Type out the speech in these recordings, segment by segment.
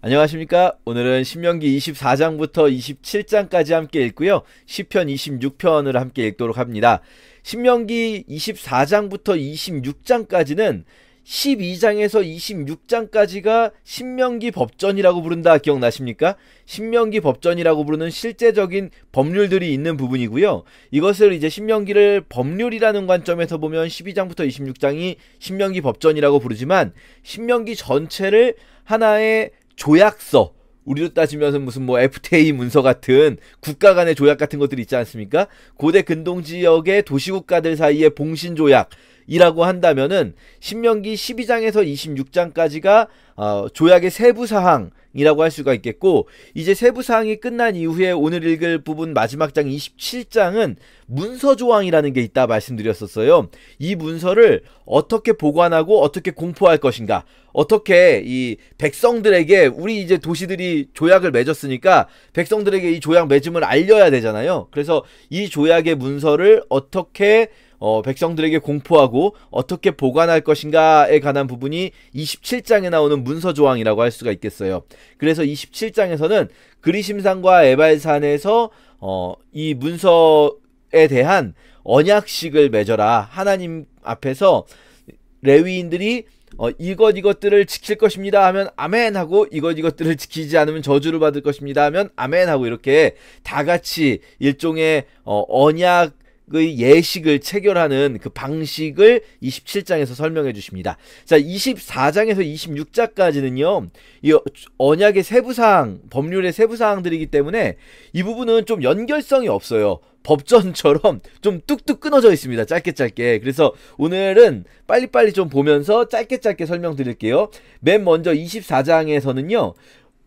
안녕하십니까. 오늘은 신명기 24장부터 27장까지 함께 읽고요. 시편 26편을 함께 읽도록 합니다. 신명기 24장부터 26장까지는 12장에서 26장까지가 신명기 법전이라고 부른다 기억나십니까? 신명기 법전이라고 부르는 실제적인 법률들이 있는 부분이고요. 이것을 이제 신명기를 법률이라는 관점에서 보면 12장부터 26장이 신명기 법전이라고 부르지만 신명기 전체를 하나의 조약서, 우리로 따지면 무슨 FTA 문서 같은 국가 간의 조약 같은 것들이 있지 않습니까? 고대 근동지역의 도시국가들 사이의 봉신조약 이라고 한다면은 신명기 12장에서 26장까지가 조약의 세부사항이라고 할 수가 있겠고, 이제 세부사항이 끝난 이후에 오늘 읽을 부분 마지막 장 27장은 문서조항이라는 게 있다 말씀드렸었어요. 이 문서를 어떻게 보관하고 어떻게 공포할 것인가, 어떻게 이 백성들에게, 우리 이제 도시들이 조약을 맺었으니까 백성들에게 이 조약 맺음을 알려야 되잖아요. 그래서 이 조약의 문서를 어떻게 백성들에게 공포하고 어떻게 보관할 것인가에 관한 부분이 27장에 나오는 문서조항이라고 할 수가 있겠어요. 그래서 27장에서는 그리심산과 에발산에서 이 문서에 대한 언약식을 맺어라, 하나님 앞에서 레위인들이 이것들을 지킬 것입니다 하면 아멘 하고, 이것들을 지키지 않으면 저주를 받을 것입니다 하면 아멘 하고, 이렇게 다같이 일종의 언약 의 예식을 체결하는 그 방식을 27장에서 설명해 주십니다. 자, 24장에서 26장까지는요, 이 언약의 세부사항, 법률의 세부사항들이기 때문에 이 부분은 좀 연결성이 없어요. 법전처럼 좀 뚝뚝 끊어져 있습니다. 짧게. 그래서 오늘은 빨리빨리 좀 보면서 짧게 설명드릴게요. 맨 먼저 24장에서는요,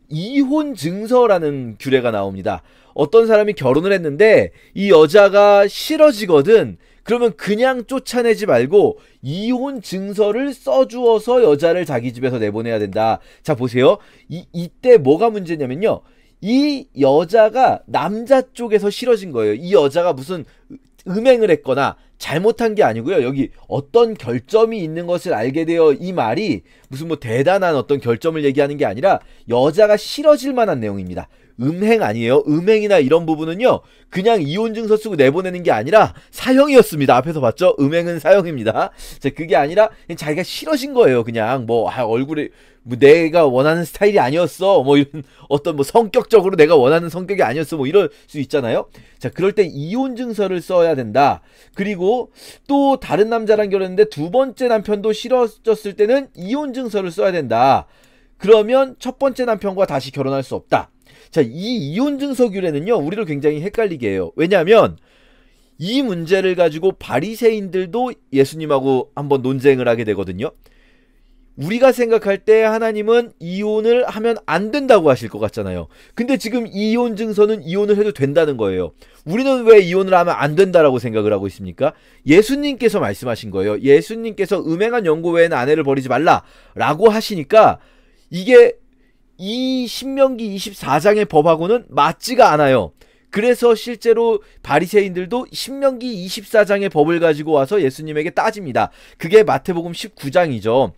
이혼 증서라는 규례가 나옵니다. 어떤 사람이 결혼을 했는데 이 여자가 싫어지거든, 그러면 그냥 쫓아내지 말고 이혼 증서를 써주어서 여자를 자기 집에서 내보내야 된다. 자, 보세요. 이때 뭐가 문제냐면요, 이 여자가 남자 쪽에서 싫어진 거예요. 이 여자가 무슨 음행을 했거나 잘못한 게 아니고요. 여기 어떤 결점이 있는 것을 알게 되어, 이 말이 무슨 대단한 어떤 결점을 얘기하는 게 아니라 여자가 싫어질 만한 내용입니다. 음행 아니에요. 음행이나 이런 부분은요, 그냥 이혼증서 쓰고 내보내는 게 아니라 사형이었습니다. 앞에서 봤죠? 음행은 사형입니다. 자, 그게 아니라 그냥 자기가 싫어진 거예요. 그냥 얼굴에 내가 원하는 스타일이 아니었어, 이런 어떤 성격적으로 내가 원하는 성격이 아니었어, 이럴 수 있잖아요. 자, 그럴 때 이혼증서를 써야 된다. 그리고 또 다른 남자랑 결혼했는데 두 번째 남편도 싫어졌을 때는 이혼증서를 써야 된다. 그러면 첫 번째 남편과 다시 결혼할 수 없다. 자, 이 이혼증서 규례는요, 우리를 굉장히 헷갈리게 해요. 왜냐하면 이 문제를 가지고 바리새인들도 예수님하고 한번 논쟁을 하게 되거든요. 우리가 생각할 때 하나님은 이혼을 하면 안 된다고 하실 것 같잖아요. 근데 지금 이혼 증서는 이혼을 해도 된다는 거예요. 우리는 왜 이혼을 하면 안 된다라고 생각을 하고 있습니까? 예수님께서 말씀하신 거예요. 예수님께서 음행한 영고 외에는 아내를 버리지 말라라고 하시니까 이게 이 신명기 24장의 법하고는 맞지가 않아요. 그래서 실제로 바리새인들도 신명기 24장의 법을 가지고 와서 예수님에게 따집니다. 그게 마태복음 19장이죠.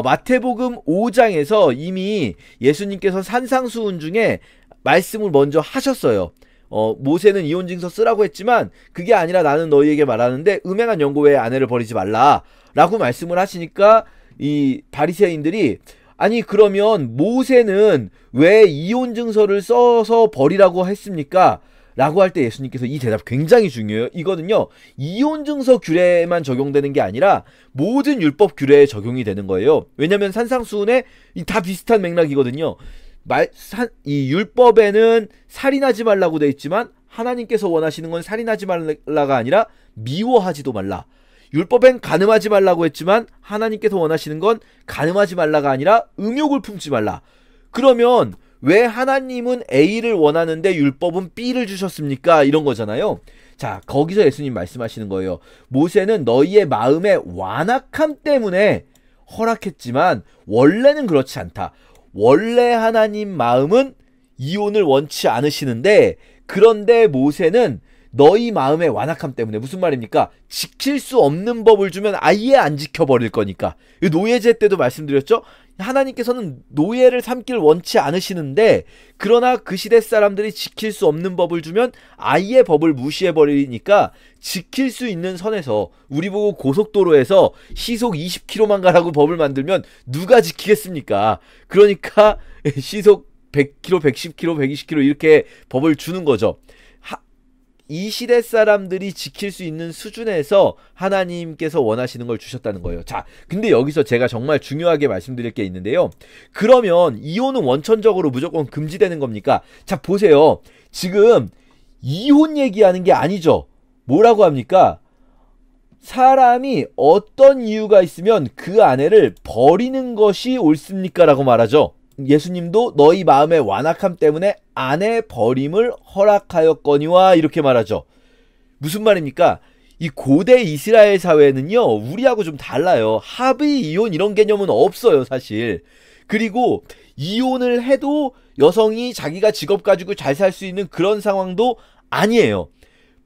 마태복음 5장에서 이미 예수님께서 산상수훈 중에 말씀을 먼저 하셨어요. 모세는 이혼증서 쓰라고 했지만 그게 아니라 나는 너희에게 말하는데 음행한 영고 외에 아내를 버리지 말라 라고 말씀을 하시니까 이 바리새인들이, 아니 그러면 모세는 왜 이혼증서를 써서 버리라고 했습니까? 라고 할 때 예수님께서 이 대답 굉장히 중요해요. 이거는요, 이혼증서 규례에만 적용되는 게 아니라 모든 율법 규례에 적용이 되는 거예요. 왜냐면 산상수훈에 다 비슷한 맥락이거든요. 이 율법에는 살인하지 말라고 돼 있지만 하나님께서 원하시는 건 살인하지 말라가 아니라 미워하지도 말라. 율법엔 간음하지 말라고 했지만 하나님께서 원하시는 건 간음하지 말라가 아니라 음욕을 품지 말라. 그러면 왜 하나님은 A를 원하는데 율법은 B를 주셨습니까? 이런 거잖아요. 자, 거기서 예수님 말씀하시는 거예요. 모세는 너희의 마음의 완악함 때문에 허락했지만 원래는 그렇지 않다. 원래 하나님 마음은 이혼을 원치 않으시는데, 그런데 모세는 너희 마음의 완악함 때문에, 무슨 말입니까? 지킬 수 없는 법을 주면 아예 안 지켜버릴 거니까. 노예제 때도 말씀드렸죠? 하나님께서는 노예를 삼길 원치 않으시는데, 그러나 그 시대 사람들이 지킬 수 없는 법을 주면 아예 법을 무시해버리니까 지킬 수 있는 선에서, 우리 보고 고속도로에서 시속 20km만 가라고 법을 만들면 누가 지키겠습니까? 그러니까 시속 100km, 110km, 120km 이렇게 법을 주는 거죠. 이 시대 사람들이 지킬 수 있는 수준에서 하나님께서 원하시는 걸 주셨다는 거예요. 자, 근데 여기서 제가 정말 중요하게 말씀드릴 게 있는데요. 그러면 이혼은 원천적으로 무조건 금지되는 겁니까? 자, 보세요. 지금 이혼 얘기하는 게 아니죠. 뭐라고 합니까? 사람이 어떤 이유가 있으면 그 아내를 버리는 것이 옳습니까? 라고 말하죠. 예수님도 너희 마음의 완악함 때문에 아내 버림을 허락하였거니와 이렇게 말하죠. 무슨 말입니까? 이 고대 이스라엘 사회는요, 우리하고 좀 달라요. 합의 이혼 이런 개념은 없어요, 사실. 그리고 이혼을 해도 여성이 자기가 직업 가지고 잘 살 수 있는 그런 상황도 아니에요.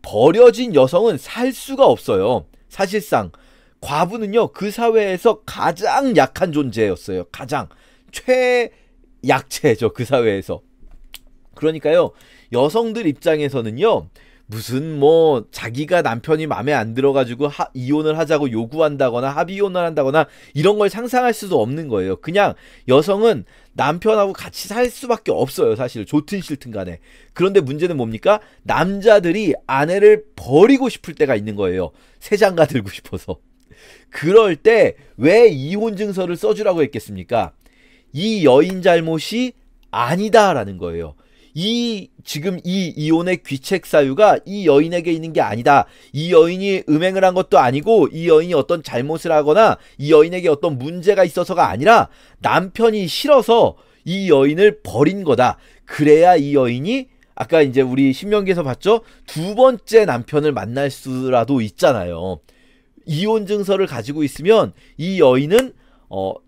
버려진 여성은 살 수가 없어요. 사실상 과부는요, 그 사회에서 가장 약한 존재였어요. 가장 최약체죠, 그 사회에서. 그러니까요, 여성들 입장에서는요, 무슨 뭐 자기가 남편이 마음에 안 들어가지고 이혼을 하자고 요구한다거나 합의 이혼을 한다거나 이런 걸 상상할 수도 없는 거예요. 그냥 여성은 남편하고 같이 살 수밖에 없어요, 사실. 좋든 싫든 간에. 그런데 문제는 뭡니까? 남자들이 아내를 버리고 싶을 때가 있는 거예요. 새 장가 들고 싶어서. 그럴 때 왜 이혼 증서를 써주라고 했겠습니까? 이 여인 잘못이 아니다라는 거예요. 지금 이 이혼의 귀책 사유가 이 여인에게 있는 게 아니다. 이 여인이 음행을 한 것도 아니고, 이 여인이 어떤 잘못을 하거나 이 여인에게 어떤 문제가 있어서가 아니라 남편이 싫어서 이 여인을 버린 거다. 그래야 이 여인이, 아까 이제 우리 신명기에서 봤죠? 두 번째 남편을 만날 수라도 있잖아요. 이혼 증서를 가지고 있으면 이 여인은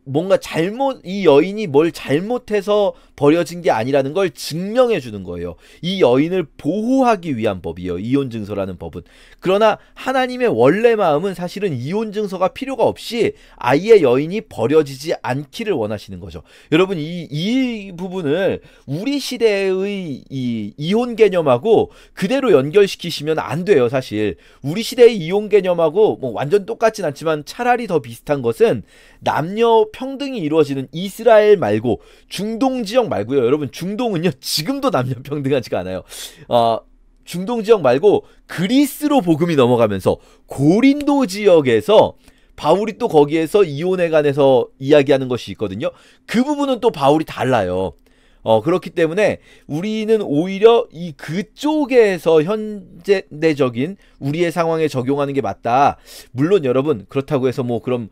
뭔가 이 여인이 뭘 잘못해서 버려진 게 아니라는 걸 증명해 주는 거예요. 이 여인을 보호하기 위한 법이에요, 이혼 증서라는 법은. 그러나 하나님의 원래 마음은 사실은 이혼 증서가 필요가 없이 아예 여인이 버려지지 않기를 원하시는 거죠. 여러분, 이 부분을 우리 시대의 이 이혼 개념하고 그대로 연결시키시면 안 돼요, 사실. 우리 시대의 이혼 개념하고 뭐 완전 똑같진 않지만 차라리 더 비슷한 것은 남녀 평등이 이루어지는 이스라엘 말고 중동 지역 말고요. 여러분, 중동은요 지금도 남녀 평등하지가 않아요. 중동 지역 말고 그리스로 복음이 넘어가면서 고린도 지역에서 바울이 또 거기에서 이혼에 관해서 이야기하는 것이 있거든요. 그 부분은 또 바울이 달라요. 그렇기 때문에 우리는 오히려 그쪽에서 현재적인 우리의 상황에 적용하는 게 맞다. 물론 여러분, 그렇다고 해서 그럼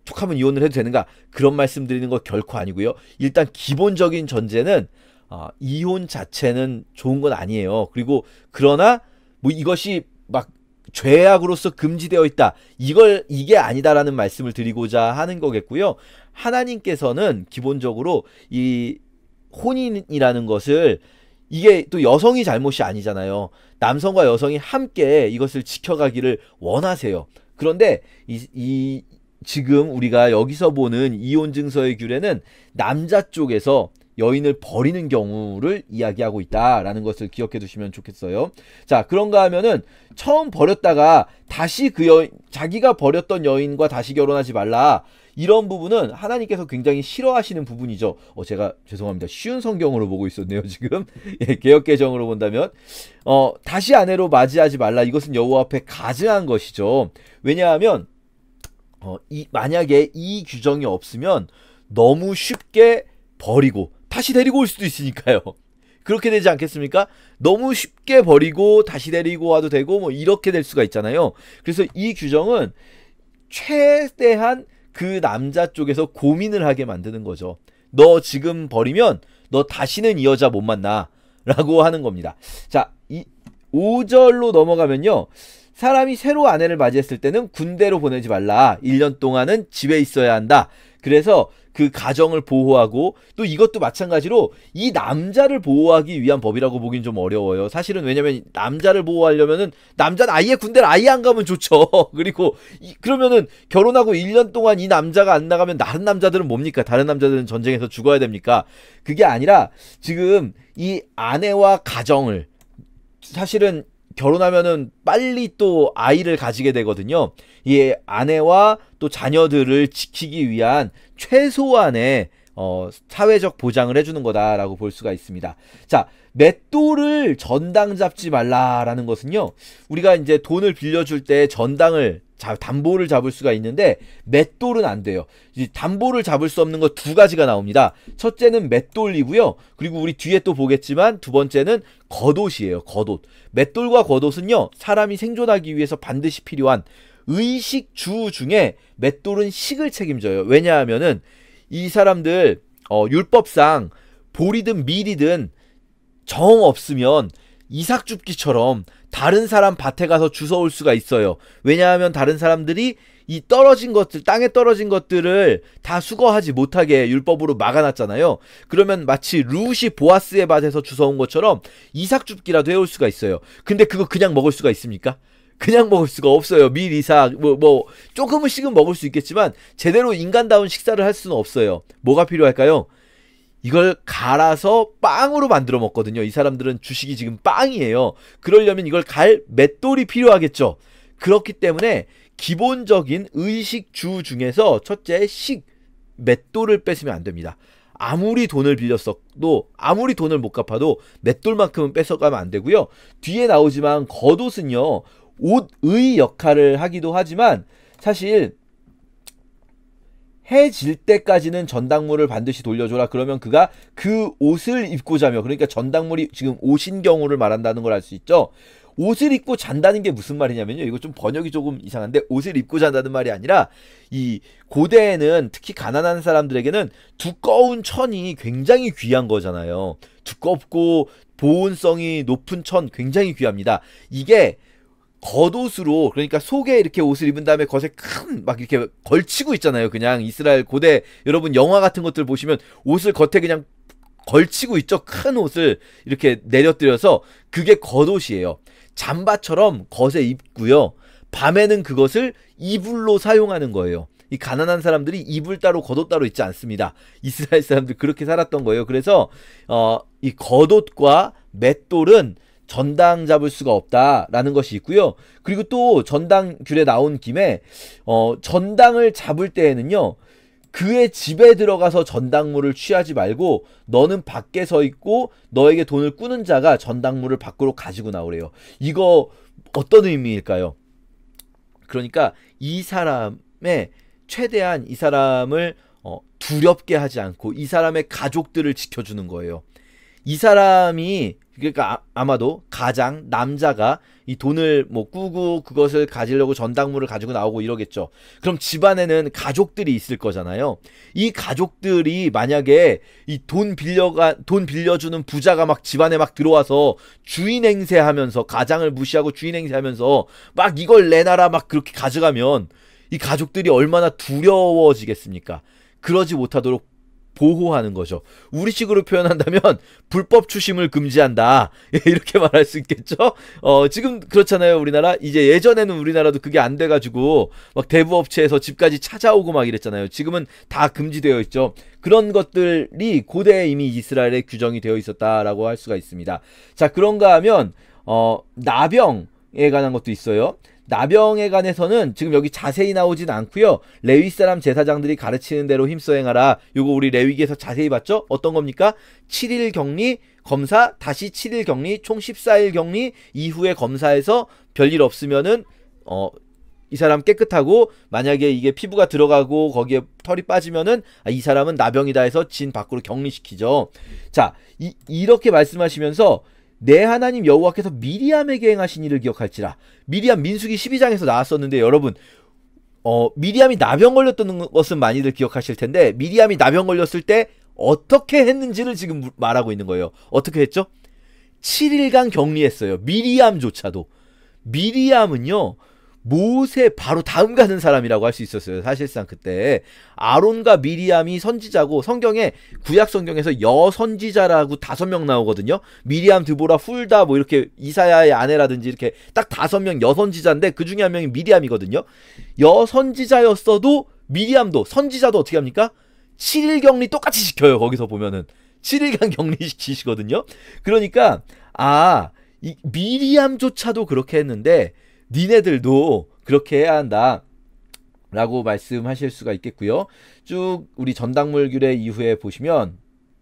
툭 하면 이혼을 해도 되는가? 그런 말씀 드리는 거 결코 아니고요. 일단 기본적인 전제는 이혼 자체는 좋은 건 아니에요. 그리고 그러나 이것이 막 죄악으로서 금지되어 있다. 이게 아니다라는 말씀을 드리고자 하는 거겠고요. 하나님께서는 기본적으로 이 혼인이라는 것을, 이게 또 여성이 잘못이 아니잖아요. 남성과 여성이 함께 이것을 지켜가기를 원하세요. 그런데 지금 우리가 여기서 보는 이혼 증서의 규례는 남자 쪽에서 여인을 버리는 경우를 이야기하고 있다라는 것을 기억해 두시면 좋겠어요. 자, 그런가 하면은 처음 버렸다가 다시 자기가 버렸던 여인과 다시 결혼하지 말라, 이런 부분은 하나님께서 굉장히 싫어하시는 부분이죠. 제가 죄송합니다. 쉬운 성경으로 보고 있었네요, 지금. 예, 개역개정으로 본다면 다시 아내로 맞이하지 말라, 이것은 여호와 앞에 가증한 것이죠. 왜냐하면 만약에 이 규정이 없으면 너무 쉽게 버리고 다시 데리고 올 수도 있으니까요. 그렇게 되지 않겠습니까? 너무 쉽게 버리고 다시 데리고 와도 되고 이렇게 될 수가 있잖아요. 그래서 이 규정은 최대한 그 남자 쪽에서 고민을 하게 만드는 거죠. 너 지금 버리면 너 다시는 이 여자 못 만나 라고 하는 겁니다. 자, 5절로 넘어가면요, 사람이 새로 아내를 맞이했을 때는 군대로 보내지 말라. 1년 동안은 집에 있어야 한다. 그래서 그 가정을 보호하고 또 이것도 마찬가지로 이 남자를 보호하기 위한 법이라고 보긴 좀 어려워요. 사실은 왜냐면 남자를 보호하려면은 남자는 아예 군대를 아예 안 가면 좋죠. 그리고 그러면은 결혼하고 1년 동안 이 남자가 안 나가면 다른 남자들은 뭡니까? 다른 남자들은 전쟁에서 죽어야 됩니까? 그게 아니라 지금 이 아내와 가정을 사실은 결혼하면은 빨리 또 아이를 가지게 되거든요. 이 아내와 또 자녀들을 지키기 위한 최소한의 사회적 보장을 해주는 거다라고 볼 수가 있습니다. 자, 맷돌을 전당 잡지 말라라는 것은요, 우리가 이제 돈을 빌려줄 때 전당을 담보를 잡을 수가 있는데 맷돌은 안 돼요. 담보를 잡을 수 없는 거 두 가지가 나옵니다. 첫째는 맷돌이고요. 그리고 우리 뒤에 또 보겠지만 두 번째는 겉옷이에요. 겉옷. 맷돌과 겉옷은요, 사람이 생존하기 위해서 반드시 필요한 의식주 중에 맷돌은 식을 책임져요. 왜냐하면은 이 사람들 율법상 볼이든 밀이든 정 없으면 이삭줍기처럼 다른 사람 밭에 가서 주워올 수가 있어요. 왜냐하면 다른 사람들이 이 떨어진 것들, 땅에 떨어진 것들을 다 수거하지 못하게 율법으로 막아놨잖아요. 그러면 마치 룻이 보아스의 밭에서 주워온 것처럼 이삭줍기라도 해올 수가 있어요. 근데 그거 그냥 먹을 수가 있습니까? 그냥 먹을 수가 없어요. 밀, 이삭, 조금씩은 먹을 수 있겠지만 제대로 인간다운 식사를 할 수는 없어요. 뭐가 필요할까요? 이걸 갈아서 빵으로 만들어 먹거든요. 이 사람들은 주식이 지금 빵이에요. 그러려면 이걸 갈 맷돌이 필요하겠죠. 그렇기 때문에 기본적인 의식주 중에서 첫째 맷돌을 뺏으면 안 됩니다. 아무리 돈을 빌렸어도, 아무리 돈을 못 갚아도 맷돌만큼은 뺏어가면 안 되고요. 뒤에 나오지만 겉옷은요, 옷의 역할을 하기도 하지만 사실 해 질 때까지는 전당물을 반드시 돌려줘라. 그러면 그가 그 옷을 입고 자며, 그러니까 전당물이 지금 옷인 경우를 말한다는 걸 알 수 있죠. 옷을 입고 잔다는 게 무슨 말이냐면요, 이거 좀 번역이 조금 이상한데, 옷을 입고 잔다는 말이 아니라 이 고대에는 특히 가난한 사람들에게는 두꺼운 천이 굉장히 귀한 거잖아요. 두껍고 보온성이 높은 천 굉장히 귀합니다. 이게 겉옷으로, 그러니까 속에 이렇게 옷을 입은 다음에 겉에 큰 막 이렇게 걸치고 있잖아요. 그냥 이스라엘 고대, 여러분 영화 같은 것들 보시면 옷을 겉에 그냥 걸치고 있죠. 큰 옷을 이렇게 내려뜨려서 그게 겉옷이에요. 잠바처럼 겉에 입고요. 밤에는 그것을 이불로 사용하는 거예요. 이 가난한 사람들이 이불 따로 겉옷 따로 있지 않습니다. 이스라엘 사람들 그렇게 살았던 거예요. 그래서 이 겉옷과 맷돌은 전당 잡을 수가 없다라는 것이 있고요. 그리고 또 전당 귤에 나온 김에 전당을 잡을 때에는요, 그의 집에 들어가서 전당물을 취하지 말고 너는 밖에 서 있고 너에게 돈을 꾸는 자가 전당물을 밖으로 가지고 나오래요. 이거 어떤 의미일까요? 그러니까 이 사람의 최대한 이 사람을 두렵게 하지 않고 이 사람의 가족들을 지켜주는 거예요. 이 사람이, 그러니까 아마도 가장 남자가 이 돈을 뭐 꾸고 그것을 가지려고 전당물을 가지고 나오고 이러겠죠. 그럼 집안에는 가족들이 있을 거잖아요. 이 가족들이 만약에 이 돈 빌려주는 부자가 막 집안에 막 들어와서 주인 행세하면서, 가장을 무시하고 주인 행세하면서 막 이걸 내놔라 막 그렇게 가져가면 이 가족들이 얼마나 두려워지겠습니까? 그러지 못하도록 보호하는 거죠. 우리식으로 표현한다면 불법 추심을 금지한다, 이렇게 말할 수 있겠죠. 지금 그렇잖아요. 우리나라 이제, 예전에는 우리나라도 그게 안 돼가지고 막 대부업체에서 집까지 찾아오고 막 이랬잖아요. 지금은 다 금지되어 있죠. 그런 것들이 고대에 이미 이스라엘에 규정이 되어 있었다라고 할 수가 있습니다. 자, 그런가 하면 나병에 관한 것도 있어요. 나병에 관해서는 지금 여기 자세히 나오진 않고요. 레위 사람 제사장들이 가르치는 대로 힘써 행하라. 요거 우리 레위기에서 자세히 봤죠? 어떤 겁니까? 7일 격리, 검사, 다시 7일 격리, 총 14일 격리 이후에 검사해서 별일 없으면은 이 사람 깨끗하고, 만약에 이게 피부가 들어가고 거기에 털이 빠지면은 이 사람은 나병이다 해서 진 밖으로 격리시키죠. 자, 이렇게 말씀하시면서 내 하나님 여호와께서 미리암에게 행하신 일을 기억할지라. 미리암 민수기 12장에서 나왔었는데, 여러분 미리암이 나병 걸렸던 것은 많이들 기억하실 텐데, 미리암이 나병 걸렸을 때 어떻게 했는지를 지금 말하고 있는 거예요. 어떻게 했죠? 7일간 격리했어요. 미리암조차도. 미리암은요, 모세 바로 다음 가는 사람이라고 할 수 있었어요. 사실상 그때 아론과 미리암이 선지자고, 성경에 구약 성경에서 여선지자라고 5명 나오거든요. 미리암, 드보라, 훌다 뭐 이렇게 이사야의 아내라든지 이렇게 딱 5명 여선지자인데 그 중에 한 명이 미리암이거든요. 여선지자였어도 미리암도 선지자도 어떻게 합니까? 7일 격리 똑같이 지켜요. 거기서 보면은 7일간 격리 지키시거든요. 그러니까 이 미리암조차도 그렇게 했는데 니네들도 그렇게 해야 한다 라고 말씀하실 수가 있겠고요. 쭉 우리 전당물 규례 이후에 보시면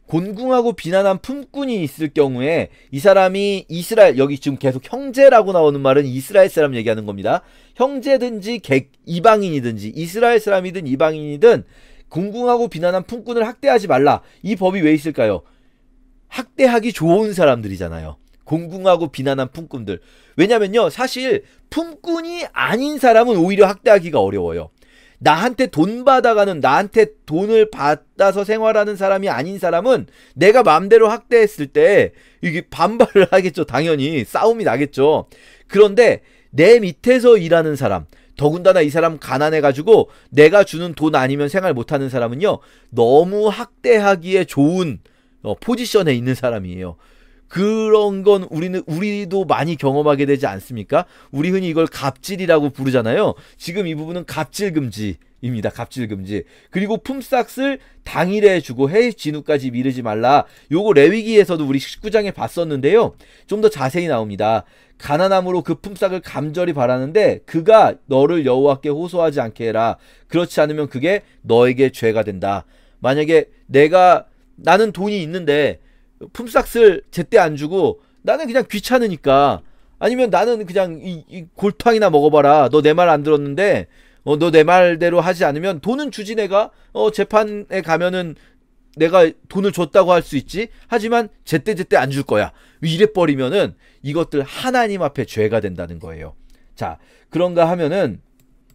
곤궁하고 비난한 품꾼이 있을 경우에 이 사람이 이스라엘, 여기 지금 계속 형제라고 나오는 말은 이스라엘 사람 얘기하는 겁니다. 형제든지 이방인이든지 이스라엘 사람이든 이방인이든 곤궁하고 비난한 품꾼을 학대하지 말라. 이 법이 왜 있을까요? 학대하기 좋은 사람들이잖아요. 곤궁하고 비난한 품꾼들. 왜냐면요, 사실 품꾼이 아닌 사람은 오히려 학대하기가 어려워요. 나한테 돈 받아가는, 나한테 돈을 받아서 생활하는 사람이 아닌 사람은 내가 마음대로 학대했을 때 이게 반발을 하겠죠. 당연히 싸움이 나겠죠. 그런데 내 밑에서 일하는 사람, 더군다나 이 사람 가난해가지고 내가 주는 돈 아니면 생활 못하는 사람은요, 너무 학대하기에 좋은 포지션에 있는 사람이에요. 그런 건 우리도 많이 경험하게 되지 않습니까? 우리 흔히 이걸 갑질이라고 부르잖아요. 지금 이 부분은 갑질금지입니다. 갑질금지. 그리고 품삯을 당일에 주고 해 진후까지 미루지 말라. 요거 레위기에서도 우리 19장에 봤었는데요. 좀 더 자세히 나옵니다. 가난함으로 그 품삯을 감절히 바라는데 그가 너를 여호와께 호소하지 않게 해라. 그렇지 않으면 그게 너에게 죄가 된다. 만약에 나는 돈이 있는데 품삯을 제때 안 주고 나는 그냥 귀찮으니까, 아니면 나는 그냥 이 골탕이나 먹어봐라. 너 내 말 안 들었는데 너 내 말대로 하지 않으면 돈은 주지. 내가 재판에 가면은 내가 돈을 줬다고 할 수 있지. 하지만 제때 안 줄 거야. 이래버리면은 이것들 하나님 앞에 죄가 된다는 거예요. 자, 그런가 하면은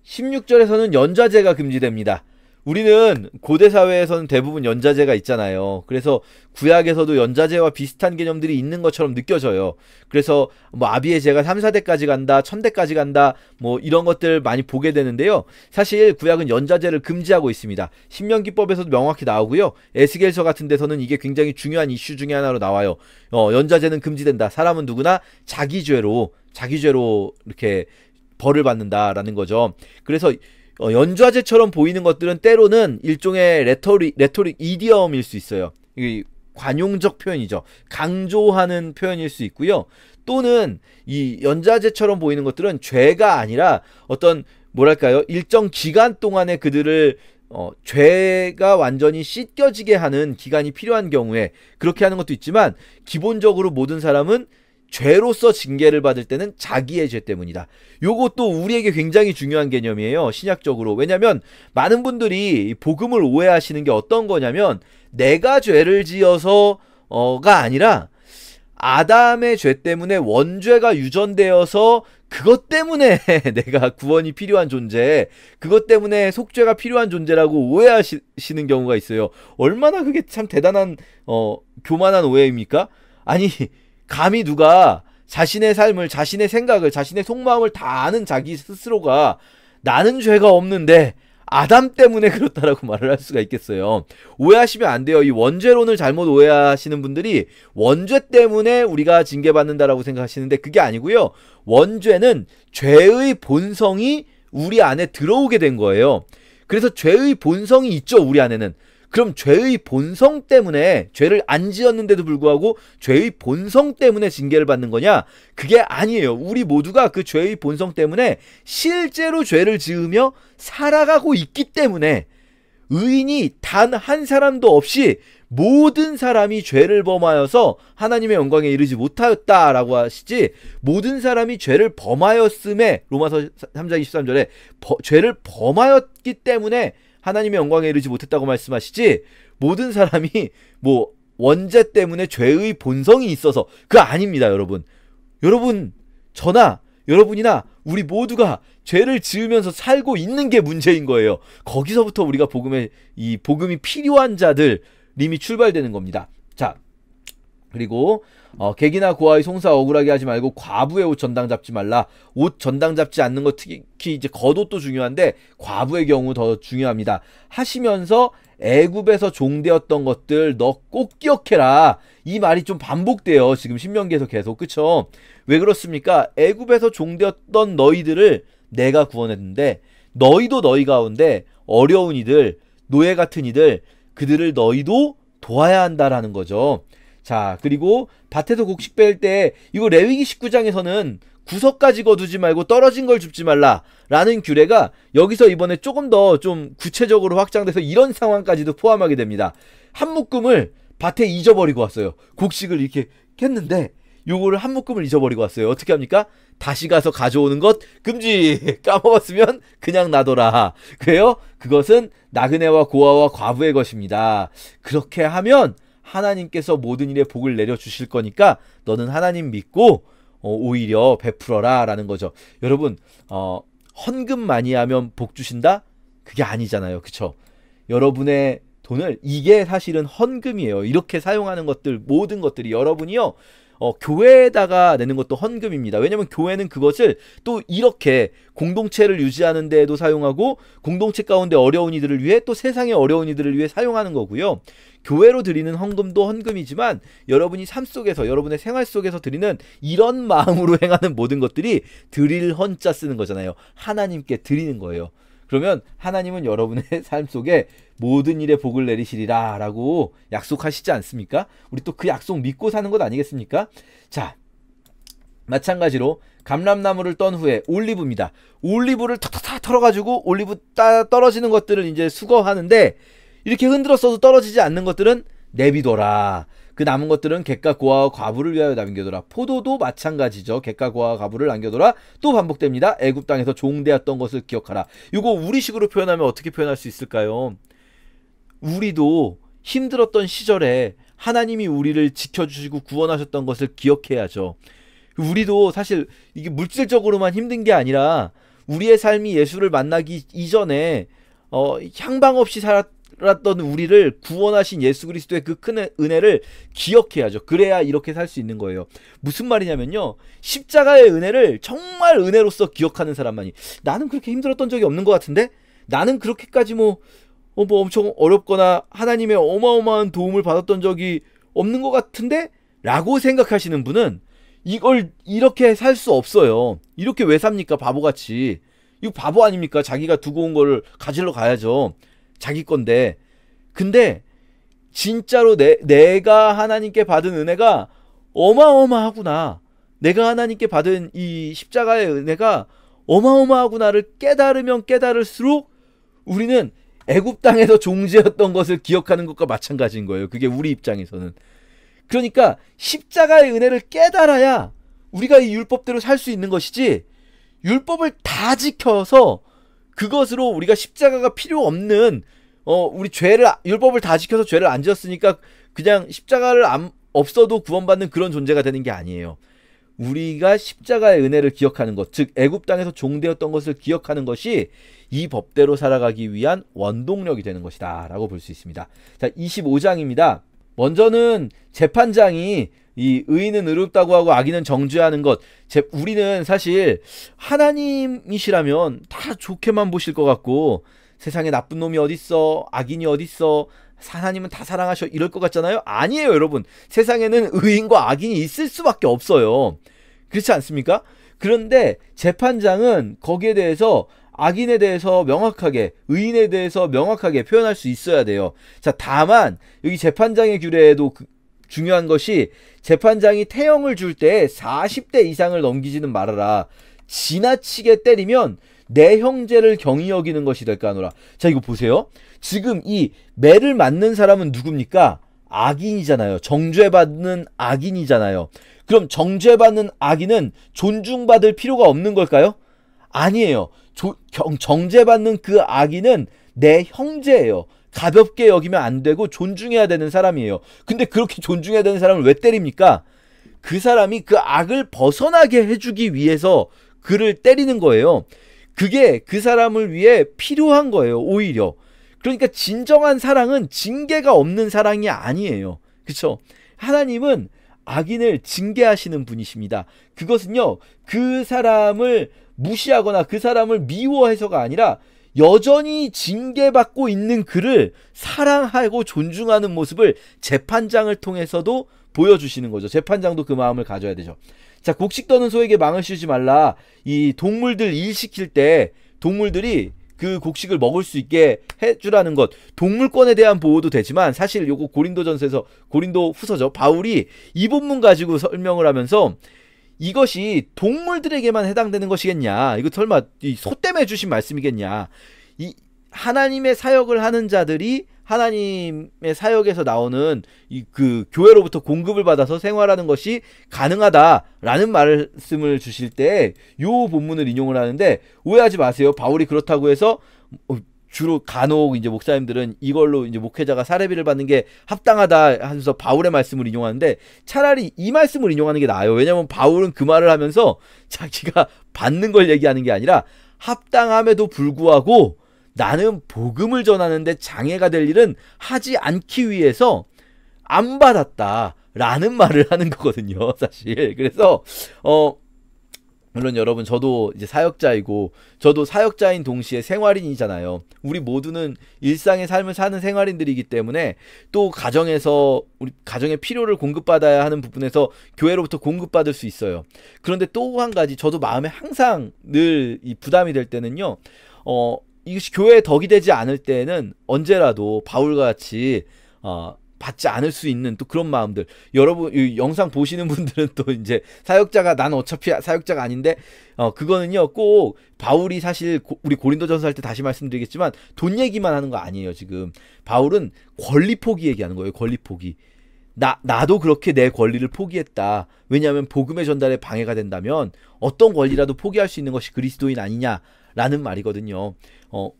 16절에서는 연좌제가 금지됩니다. 우리는 고대 사회에서는 대부분 연좌제가 있잖아요. 그래서 구약에서도 연좌제와 비슷한 개념들이 있는 것처럼 느껴져요. 그래서 뭐 아비의 제가 3, 4대까지 간다, 1000대까지 간다, 뭐 이런 것들 많이 보게 되는데요. 사실 구약은 연좌제를 금지하고 있습니다. 신명기법에서도 명확히 나오고요. 에스겔서 같은 데서는 이게 굉장히 중요한 이슈 중에 하나로 나와요. 연좌제는 금지된다. 사람은 누구나 자기 죄로 이렇게 벌을 받는다라는 거죠. 그래서 연좌제처럼 보이는 것들은 때로는 일종의 레토릭 이디엄일 수 있어요. 이게 관용적 표현이죠. 강조하는 표현일 수 있고요. 또는 이 연좌제처럼 보이는 것들은 죄가 아니라 어떤 뭐랄까요, 일정 기간 동안에 그들을 죄가 완전히 씻겨지게 하는 기간이 필요한 경우에 그렇게 하는 것도 있지만, 기본적으로 모든 사람은 죄로서 징계를 받을 때는 자기의 죄 때문이다. 요것도 우리에게 굉장히 중요한 개념이에요. 신약적으로. 왜냐면 많은 분들이 복음을 오해하시는 게 어떤 거냐면, 내가 죄를 지어서가 아니라 아담의 죄 때문에 원죄가 유전되어서 그것 때문에 내가 구원이 필요한 존재, 그것 때문에 속죄가 필요한 존재라고 오해하시는 경우가 있어요. 얼마나 그게 참 대단한 교만한 오해입니까? 아니, 감히 누가 자신의 삶을, 자신의 생각을, 자신의 속마음을 다 아는 자기 스스로가 나는 죄가 없는데 아담 때문에 그렇다라고 말을 할 수가 있겠어요. 오해하시면 안 돼요. 이 원죄론을 잘못 오해하시는 분들이 원죄 때문에 우리가 징계받는다라고 생각하시는데 그게 아니고요. 원죄는 죄의 본성이 우리 안에 들어오게 된 거예요. 그래서 죄의 본성이 있죠, 우리 안에는. 그럼 죄의 본성 때문에, 죄를 안 지었는데도 불구하고 죄의 본성 때문에 징계를 받는 거냐? 그게 아니에요. 우리 모두가 그 죄의 본성 때문에 실제로 죄를 지으며 살아가고 있기 때문에, 의인이 단 한 사람도 없이 모든 사람이 죄를 범하여서 하나님의 영광에 이르지 못하였다라고 하시지, 모든 사람이 죄를 범하였음에, 로마서 3장 23절에 죄를 범하였기 때문에 하나님의 영광에 이르지 못했다고 말씀하시지, 모든 사람이 뭐 원죄 때문에 죄의 본성이 있어서, 그거 아닙니다. 여러분 저나 여러분이나 우리 모두가 죄를 지으면서 살고 있는 게 문제인 거예요. 거기서부터 우리가 복음이 필요한 자들 이미 출발되는 겁니다. 자, 그리고 객이나 고아의 송사 억울하게 하지 말고 과부의 옷 전당 잡지 말라. 옷 전당 잡지 않는 거 특히 이제 겉옷도 중요한데 과부의 경우 더 중요합니다. 하시면서 애굽에서 종되었던 것들 너 꼭 기억해라. 이 말이 좀 반복돼요. 지금 신명기에서 계속. 그쵸? 왜 그렇습니까? 애굽에서 종되었던 너희들을 내가 구원했는데 너희도 너희 가운데 어려운 이들, 노예 같은 이들, 그들을 너희도 도와야 한다라는 거죠. 자, 그리고 밭에서 곡식 뺄 때 이거 레위기 19장에서는 구석까지 거두지 말고 떨어진 걸 줍지 말라 라는 규례가 여기서 이번에 조금 더 좀 구체적으로 확장돼서 이런 상황까지도 포함하게 됩니다. 한 묶음을 밭에 잊어버리고 왔어요. 곡식을 이렇게 캤는데 요거를 한 묶음을 잊어버리고 왔어요. 어떻게 합니까? 다시 가서 가져오는 것 금지. 까먹었으면 그냥 놔둬라. 그래요? 그것은 나그네와 고아와 과부의 것입니다. 그렇게 하면 하나님께서 모든 일에 복을 내려주실 거니까 너는 하나님 믿고 오히려 베풀어라 라는 거죠. 여러분 헌금 많이 하면 복 주신다? 그게 아니잖아요. 그쵸? 여러분의 돈을 이게 사실은 헌금이에요. 이렇게 사용하는 것들 모든 것들이 여러분이요 교회에다가 내는 것도 헌금입니다. 왜냐면 교회는 그것을 또 이렇게 공동체를 유지하는 데에도 사용하고 공동체 가운데 어려운 이들을 위해 또 세상의 어려운 이들을 위해 사용하는 거고요. 교회로 드리는 헌금도 헌금이지만 여러분이 삶 속에서 여러분의 생활 속에서 드리는 이런 마음으로 행하는 모든 것들이 드릴 헌자 쓰는 거잖아요. 하나님께 드리는 거예요. 그러면 하나님은 여러분의 삶 속에 모든 일에 복을 내리시리라 라고 약속하시지 않습니까? 우리 또 그 약속 믿고 사는 것 아니겠습니까? 자, 마찬가지로 감람나무를 떤 후에 올리브입니다. 올리브를 탁탁탁 털어가지고 올리브 떨어지는 것들을 이제 수거하는데 이렇게 흔들었어도 떨어지지 않는 것들은 내비둬라. 그 남은 것들은 객과 고아와 과부를 위하여 남겨둬라. 포도도 마찬가지죠. 객과 고아와 과부를 남겨둬라. 또 반복됩니다. 애굽 땅에서 종되었던 것을 기억하라. 이거 우리식으로 표현하면 어떻게 표현할 수 있을까요? 우리도 힘들었던 시절에 하나님이 우리를 지켜주시고 구원하셨던 것을 기억해야죠. 우리도 사실 이게 물질적으로만 힘든 게 아니라 우리의 삶이 예수를 만나기 이전에 향방 없이 살았던 우리를 구원하신 예수 그리스도의 그 큰 은혜를 기억해야죠. 그래야 이렇게 살 수 있는 거예요. 무슨 말이냐면요. 십자가의 은혜를 정말 은혜로서 기억하는 사람만이 나는 그렇게 힘들었던 적이 없는 것 같은데 나는 그렇게까지 뭐 엄청 어렵거나 하나님의 어마어마한 도움을 받았던 적이 없는 것 같은데? 라고 생각하시는 분은 이걸 이렇게 살 수 없어요. 이렇게 왜 삽니까? 바보같이. 이거 바보 아닙니까? 자기가 두고 온 거를 가지러 가야죠. 자기 건데. 근데 진짜로 내가 하나님께 받은 은혜가 어마어마하구나. 내가 하나님께 받은 이 십자가의 은혜가 어마어마하구나를 깨달으면 깨달을수록 우리는 애굽 땅에서 종지였던 것을 기억하는 것과 마찬가지인 거예요. 그게 우리 입장에서는. 그러니까 십자가의 은혜를 깨달아야 우리가 이 율법대로 살 수 있는 것이지 율법을 다 지켜서 그것으로 우리가 십자가가 필요 없는 우리 율법을 다 지켜서 죄를 안 지었으니까 그냥 십자가를 없어도 구원받는 그런 존재가 되는 게 아니에요. 우리가 십자가의 은혜를 기억하는 것, 즉 애굽 땅에서 종되었던 것을 기억하는 것이 이 법대로 살아가기 위한 원동력이 되는 것이다 라고 볼 수 있습니다. 자, 25장입니다. 먼저는 재판장이 이 의인은 의롭다고 하고 악인은 정죄하는 것. 우리는 사실 하나님이시라면 다 좋게만 보실 것 같고 세상에 나쁜 놈이 어딨어, 악인이 어딨어, 하나님은 다 사랑하셔 이럴 것 같잖아요. 아니에요, 여러분. 세상에는 의인과 악인이 있을 수밖에 없어요. 그렇지 않습니까? 그런데 재판장은 거기에 대해서 악인에 대해서 명확하게, 의인에 대해서 명확하게 표현할 수 있어야 돼요. 자, 다만 여기 재판장의 규례에도 중요한 것이 재판장이 태형을 줄 때 40대 이상을 넘기지는 말아라. 지나치게 때리면 내 형제를 경히 여기는 것이 될까 하노라. 자, 이거 보세요. 지금 이 매를 맞는 사람은 누굽니까? 악인이잖아요. 정죄받는 악인이잖아요. 그럼 정죄받는 악인은 존중받을 필요가 없는 걸까요? 아니에요. 정죄받는 그 악인은 내 형제예요. 가볍게 여기면 안 되고 존중해야 되는 사람이에요. 근데 그렇게 존중해야 되는 사람을 왜 때립니까? 그 사람이 그 악을 벗어나게 해주기 위해서 그를 때리는 거예요. 그게 그 사람을 위해 필요한 거예요. 오히려. 그러니까 진정한 사랑은 징계가 없는 사랑이 아니에요. 그쵸? 하나님은 악인을 징계하시는 분이십니다. 그것은요, 그 사람을 무시하거나 그 사람을 미워해서가 아니라 여전히 징계받고 있는 그를 사랑하고 존중하는 모습을 재판장을 통해서도 보여주시는 거죠. 재판장도 그 마음을 가져야 되죠. 자, 곡식 떠는 소에게 망을 씌우지 말라. 이 동물들 일 시킬 때 동물들이 그 곡식을 먹을 수 있게 해주라는 것, 동물권에 대한 보호도 되지만 사실 요거 고린도전서에서, 고린도 후서죠, 바울이 이 본문 가지고 설명을 하면서 이것이 동물들에게만 해당되는 것이겠냐, 이거 설마 이 소 때문에 주신 말씀이겠냐, 이 하나님의 사역을 하는 자들이 하나님의 사역에서 나오는 이 그 교회로부터 공급을 받아서 생활하는 것이 가능하다라는 말씀을 주실 때 요 본문을 인용을 하는데, 오해하지 마세요. 바울이 그렇다고 해서 주로 간혹 이제 목사님들은 이걸로 이제 목회자가 사례비를 받는 게 합당하다 하면서 바울의 말씀을 인용하는데, 차라리 이 말씀을 인용하는 게 나아요. 왜냐면 바울은 그 말을 하면서 자기가 받는 걸 얘기하는 게 아니라 합당함에도 불구하고 나는 복음을 전하는데 장애가 될 일은 하지 않기 위해서 안 받았다라는 말을 하는 거거든요, 사실. 그래서 물론 여러분, 저도 이제 사역자이고 저도 사역자인 동시에 생활인이잖아요. 우리 모두는 일상의 삶을 사는 생활인들이기 때문에 또 가정에서 우리 가정의 필요를 공급받아야 하는 부분에서 교회로부터 공급받을 수 있어요. 그런데 또 한 가지, 저도 마음에 항상 늘 이 부담이 될 때는요, 이것이 교회에 덕이 되지 않을 때는 언제라도 바울과 같이 받지 않을 수 있는 또 그런 마음들, 여러분 이 영상 보시는 분들은 또 이제 사역자가, 난 어차피 사역자가 아닌데 그거는요, 꼭 바울이 사실 우리 고린도전서 할 때 다시 말씀드리겠지만 돈 얘기만 하는 거 아니에요. 지금 바울은 권리 포기 얘기하는 거예요. 권리 포기. 나도 그렇게 내 권리를 포기했다. 왜냐하면 복음의 전달에 방해가 된다면 어떤 권리라도 포기할 수 있는 것이 그리스도인 아니냐라는 말이거든요.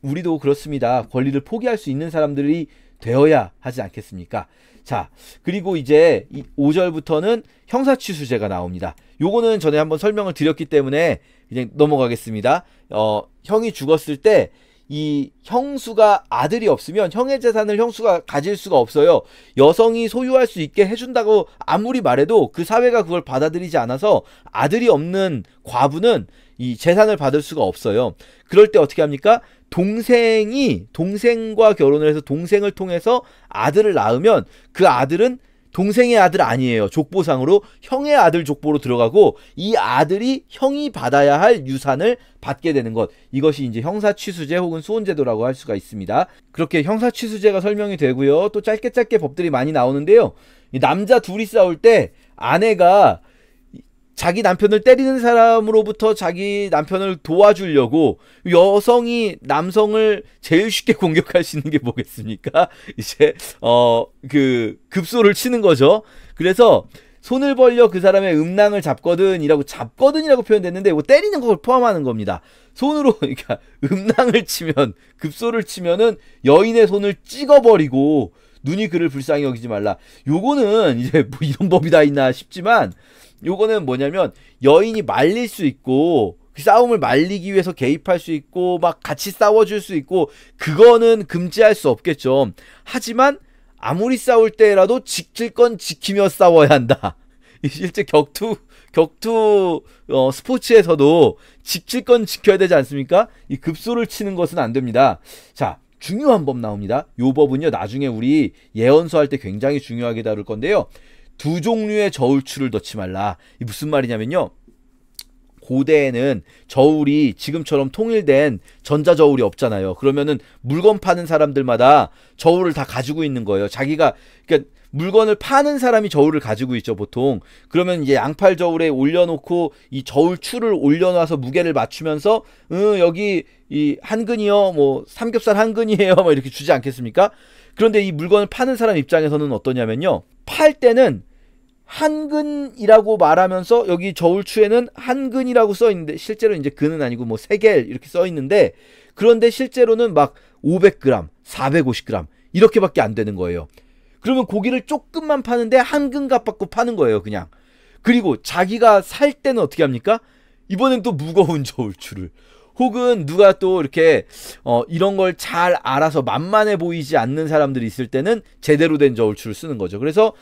우리도 그렇습니다. 권리를 포기할 수 있는 사람들이 되어야 하지 않겠습니까? 자, 그리고 이제 이 5절부터는 형사취수제가 나옵니다. 요거는 전에 한번 설명을 드렸기 때문에 그냥 넘어가겠습니다. 형이 죽었을 때 이 형수가 아들이 없으면 형의 재산을 형수가 가질 수가 없어요. 여성이 소유할 수 있게 해준다고 아무리 말해도 그 사회가 그걸 받아들이지 않아서 아들이 없는 과부는 이 재산을 받을 수가 없어요. 그럴 때 어떻게 합니까? 동생과 결혼을 해서 동생을 통해서 아들을 낳으면 그 아들은 동생의 아들 아니에요. 족보상으로 형의 아들 족보로 들어가고 이 아들이 형이 받아야 할 유산을 받게 되는 것, 이것이 이제 형사취수제 혹은 수혼제도라고 할 수가 있습니다. 그렇게 형사취수제가 설명이 되고요. 또 짧게 법들이 많이 나오는데요. 이 남자 둘이 싸울 때 아내가 자기 남편을 때리는 사람으로부터 자기 남편을 도와주려고, 여성이 남성을 제일 쉽게 공격할 수 있는 게 뭐겠습니까? 이제 그 급소를 치는 거죠. 그래서 손을 벌려 그 사람의 음낭을 잡거든이라고 표현됐는데, 이거 때리는 걸 포함하는 겁니다. 손으로, 그러니까 음낭을 치면, 급소를 치면은 여인의 손을 찍어버리고 눈이 그를 불쌍히 여기지 말라. 요거는 이제 뭐 이런 법이 다 있나 싶지만, 요거는 뭐냐면 여인이 말릴 수 있고 그 싸움을 말리기 위해서 개입할 수 있고 막 같이 싸워줄 수 있고, 그거는 금지할 수 없겠죠. 하지만 아무리 싸울 때라도 지킬 건 지키며 싸워야 한다. 실제 격투 스포츠에서도 지킬 건 지켜야 되지 않습니까? 이 급소를 치는 것은 안 됩니다. 자, 중요한 법 나옵니다. 요 법은요, 나중에 우리 예언서 할 때 굉장히 중요하게 다룰 건데요. 2종류의 저울추를 넣지 말라. 이 무슨 말이냐면요, 고대에는 저울이 지금처럼 통일된 전자저울이 없잖아요. 그러면은 물건 파는 사람들마다 저울을 다 가지고 있는 거예요. 자기가, 그러니까 물건을 파는 사람이 저울을 가지고 있죠, 보통. 그러면 이제 양팔 저울에 올려놓고 이 저울추를 올려놔서 무게를 맞추면서 여기 이 한 근이요, 뭐 삼겹살 한 근이에요, 뭐 이렇게 주지 않겠습니까? 그런데 이 물건을 파는 사람 입장에서는 어떠냐면요, 팔 때는 한 근이라고 말하면서 여기 저울추에는 한 근이라고 써 있는데, 실제로 이제 근은 아니고 뭐 세겔 이렇게 써 있는데, 그런데 실제로는 막 500g, 450g 이렇게밖에 안 되는 거예요. 그러면 고기를 조금만 파는데 한 근 값 받고 파는 거예요, 그냥. 그리고 자기가 살 때는 어떻게 합니까? 이번엔 또 무거운 저울추를, 혹은 누가 또 이렇게 이런 걸 잘 알아서 만만해 보이지 않는 사람들이 있을 때는 제대로 된 저울추를 쓰는 거죠. 그래서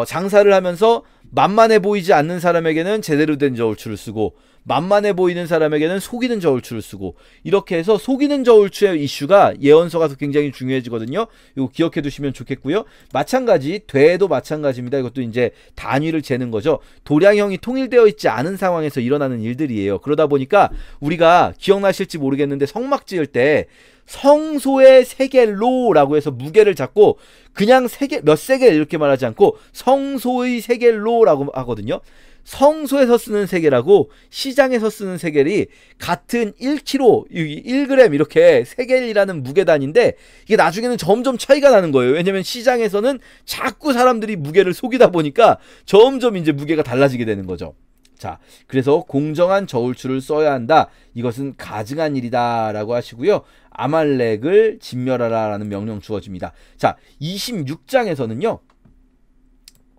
장사를 하면서 만만해 보이지 않는 사람에게는 제대로 된 저울추를 쓰고, 만만해 보이는 사람에게는 속이는 저울추를 쓰고, 이렇게 해서 속이는 저울추의 이슈가 예언서가 굉장히 중요해지거든요. 이거 기억해 두시면 좋겠고요. 마찬가지 되도 마찬가지입니다. 이것도 이제 단위를 재는 거죠. 도량형이 통일되어 있지 않은 상황에서 일어나는 일들이에요. 그러다 보니까 우리가 기억나실지 모르겠는데 성막 지을 때 성소의 세겔로라고 해서 무게를 잡고 그냥 몇 세겔 이렇게 말하지 않고 성소의 세겔로라고 하거든요. 성소에서 쓰는 세겔하고 시장에서 쓰는 세겔이 같은 1kg, 1g 이렇게 세겔이라는 무게단인데 이게 나중에는 점점 차이가 나는 거예요. 왜냐면 시장에서는 자꾸 사람들이 무게를 속이다 보니까 점점 이제 무게가 달라지게 되는 거죠. 자, 그래서 공정한 저울추를 써야 한다. 이것은 가증한 일이다 라고 하시고요. 아말렉을 진멸하라 라는 명령 주어집니다. 자, 26장에서는요.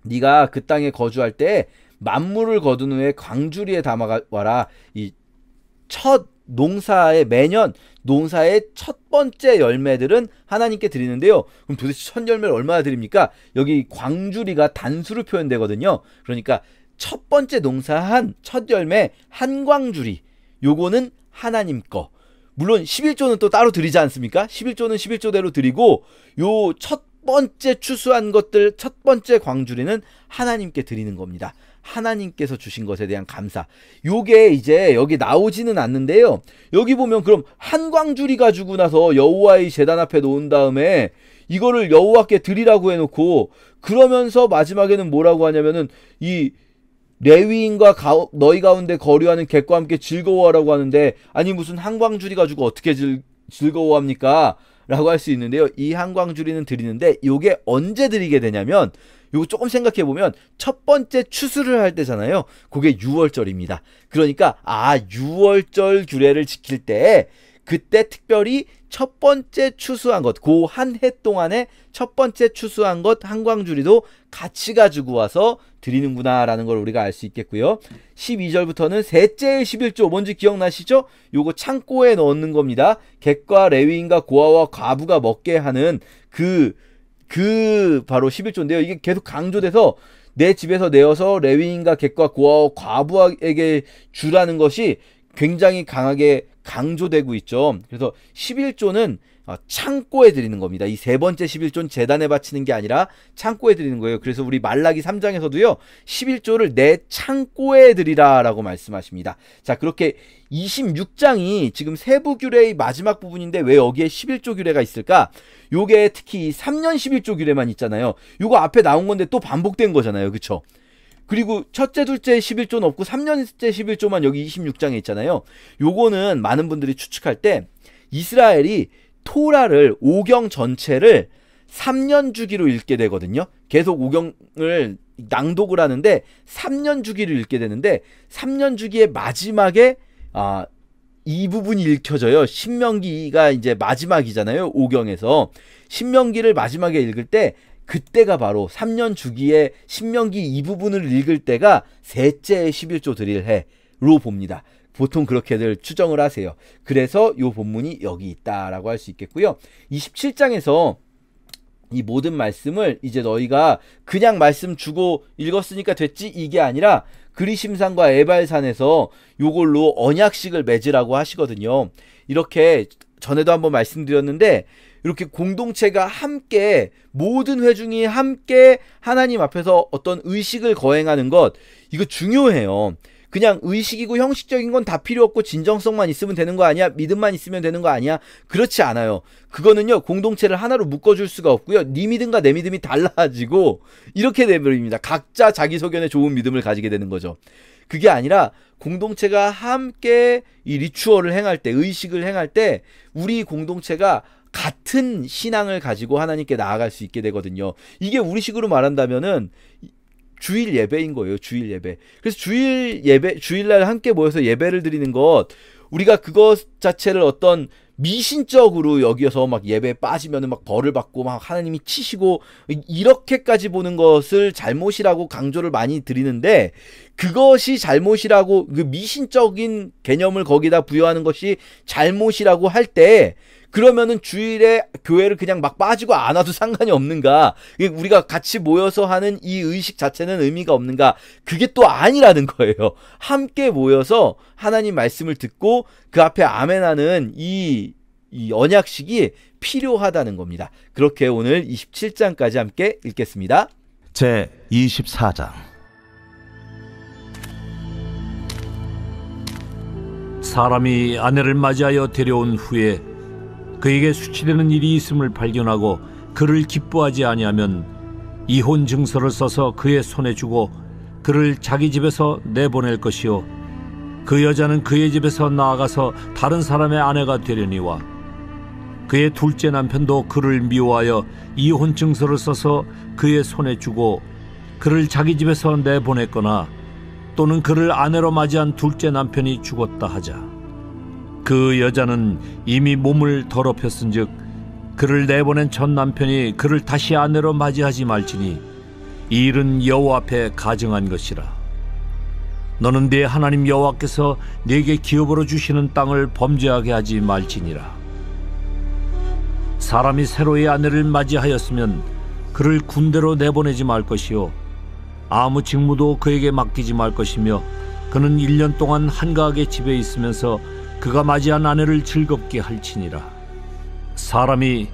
네가 그 땅에 거주할 때 만물을 거둔 후에 광주리에 담아와라. 이 첫 농사의 매년 농사의 첫 번째 열매들은 하나님께 드리는데요. 그럼 도대체 첫 열매를 얼마나 드립니까? 여기 광주리가 단수로 표현되거든요. 그러니까 첫 번째 농사한 첫 열매 한 광주리, 요거는 하나님 거. 물론 11조는 또 따로 드리지 않습니까? 11조는 11조대로 드리고 요 첫 번째 추수한 것들 첫 번째 광주리는 하나님께 드리는 겁니다. 하나님께서 주신 것에 대한 감사. 요게 이제 여기 나오지는 않는데요. 여기 보면 그럼 한 광주리 가지고 나서 여호와의 제단 앞에 놓은 다음에 이거를 여호와께 드리라고 해놓고 그러면서 마지막에는 뭐라고 하냐면은 이 레위인과 너희 가운데 거류하는 객과 함께 즐거워하라고 하는데 아니 무슨 한광주리 가지고 어떻게 즐거워합니까? 라고 할 수 있는데요. 이 한광주리는 드리는데 요게 언제 드리게 되냐면 요거 조금 생각해보면 첫 번째 추수를 할 때잖아요. 그게 6월절입니다. 그러니까 6월절 규례를 지킬 때 그때 특별히 첫 번째 추수한 것, 그 한 해 동안에 첫 번째 추수한 것 한광주리도 같이 가지고 와서 드리는구나 라는 걸 우리가 알 수 있겠고요. 12절부터는 셋째의 11조 뭔지 기억나시죠? 요거 창고에 넣는 겁니다. 객과 레위인과 고아와 과부가 먹게 하는 그 바로 11조인데요. 이게 계속 강조돼서 내 집에서 내어서 레위인과 객과 고아와 과부에게 주라는 것이 굉장히 강하게 강조되고 있죠. 그래서 11조는 창고에 드리는 겁니다. 이 세 번째 11조는 제단에 바치는 게 아니라 창고에 드리는 거예요. 그래서 우리 말라기 3장에서도요. 11조를 내 창고에 드리라 라고 말씀하십니다. 자, 그렇게 26장이 지금 세부 규례의 마지막 부분인데 왜 여기에 11조 규례가 있을까? 요게 특히 3년 11조 규례만 있잖아요. 요거 앞에 나온 건데 또 반복된 거잖아요. 그쵸? 그리고 첫째, 둘째 11조는 없고 3년째 11조만 여기 26장에 있잖아요. 요거는 많은 분들이 추측할 때 이스라엘이 토라를 5경 전체를 3년 주기로 읽게 되거든요. 계속 5경을 낭독을 하는데 3년 주기로 읽게 되는데 3년 주기의 마지막에 이 부분이 읽혀져요. 신명기가 이제 마지막이잖아요. 5경에서 신명기를 마지막에 읽을 때 그때가 바로 3년 주기의 신명기 이 부분을 읽을 때가 셋째 11조 드릴 해로 봅니다. 보통 그렇게들 추정을 하세요. 그래서 이 본문이 여기 있다라고 할 수 있겠고요. 27장에서 이 모든 말씀을 이제 너희가 그냥 말씀 주고 읽었으니까 됐지 이게 아니라 그리심산과 에발산에서 요걸로 언약식을 맺으라고 하시거든요. 이렇게 전에도 한번 말씀드렸는데 이렇게 공동체가 함께 모든 회중이 함께 하나님 앞에서 어떤 의식을 거행하는 것 이거 중요해요. 그냥 의식이고 형식적인 건 다 필요 없고 진정성만 있으면 되는 거 아니야? 믿음만 있으면 되는 거 아니야? 그렇지 않아요. 그거는요 공동체를 하나로 묶어줄 수가 없고요. 네 믿음과 내 믿음이 달라지고 이렇게 돼버립니다. 각자 자기 소견에 좋은 믿음을 가지게 되는 거죠. 그게 아니라 공동체가 함께 이 리추얼을 행할 때 의식을 행할 때 우리 공동체가 같은 신앙을 가지고 하나님께 나아갈 수 있게 되거든요. 이게 우리식으로 말한다면은 주일 예배인 거예요. 주일 예배. 그래서 주일날 함께 모여서 예배를 드리는 것, 우리가 그것 자체를 어떤 미신적으로 여기서 막 예배에 빠지면은 막 벌을 받고 막 하나님이 치시고 이렇게까지 보는 것을 잘못이라고 강조를 많이 드리는데, 그것이 잘못이라고 그 미신적인 개념을 거기다 부여하는 것이 잘못이라고 할 때 그러면은 주일에 교회를 그냥 막 빠지고 안 와도 상관이 없는가? 우리가 같이 모여서 하는 이 의식 자체는 의미가 없는가? 그게 또 아니라는 거예요. 함께 모여서 하나님 말씀을 듣고 그 앞에 아멘하는 이 언약식이 필요하다는 겁니다. 그렇게 오늘 27장까지 함께 읽겠습니다. 제 24장. 사람이 아내를 맞이하여 데려온 후에 그에게 수치되는 일이 있음을 발견하고 그를 기뻐하지 아니하면 이혼 증서를 써서 그의 손에 주고 그를 자기 집에서 내보낼 것이요 그 여자는 그의 집에서 나아가서 다른 사람의 아내가 되려니와 그의 둘째 남편도 그를 미워하여 이혼 증서를 써서 그의 손에 주고 그를 자기 집에서 내보냈거나 또는 그를 아내로 맞이한 둘째 남편이 죽었다 하자 그 여자는 이미 몸을 더럽혔은즉 그를 내보낸 첫 남편이 그를 다시 아내로 맞이하지 말지니 이 일은 여호와 앞에 가증한 것이라. 너는 네 하나님 여호와께서 네게 기업으로 주시는 땅을 범죄하게 하지 말지니라. 사람이 새로이 아내를 맞이하였으면 그를 군대로 내보내지 말 것이요 아무 직무도 그에게 맡기지 말 것이며 그는 1년 동안 한가하게 집에 있으면서 그가 맞이한 아내를 즐겁게 할지니라. 사람이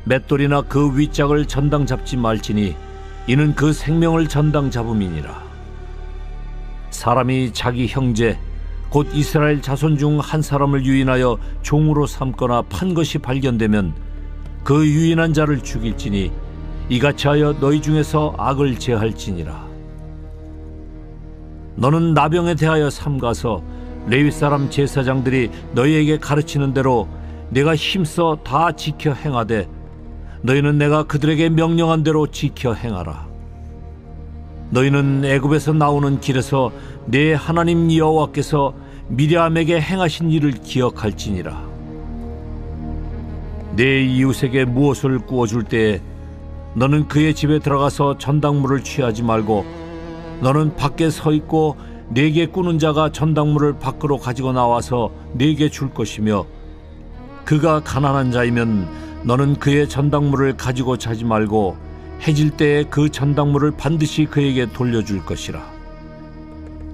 맷돌이나 그 윗짝을 전당 잡지 말지니 이는 그 생명을 전당 잡음이니라. 사람이 자기 형제 곧 이스라엘 자손 중 한 사람을 유인하여 종으로 삼거나 판 것이 발견되면 그 유인한 자를 죽일지니 이같이 하여 너희 중에서 악을 제할지니라. 너는 나병에 대하여 삼가서 레위 사람 제사장들이 너희에게 가르치는 대로 내가 힘써 다 지켜 행하되 너희는 내가 그들에게 명령한 대로 지켜 행하라. 너희는 애굽에서 나오는 길에서 내 하나님 여호와께서 미리암에게 행하신 일을 기억할지니라. 내 이웃에게 무엇을 구워줄 때에 너는 그의 집에 들어가서 전당물을 취하지 말고 너는 밖에 서 있고 네게 꾸는 자가 전당물을 밖으로 가지고 나와서 네게 줄 것이며 그가 가난한 자이면 너는 그의 전당물을 가지고 자지 말고 해질 때에 그 전당물을 반드시 그에게 돌려줄 것이라.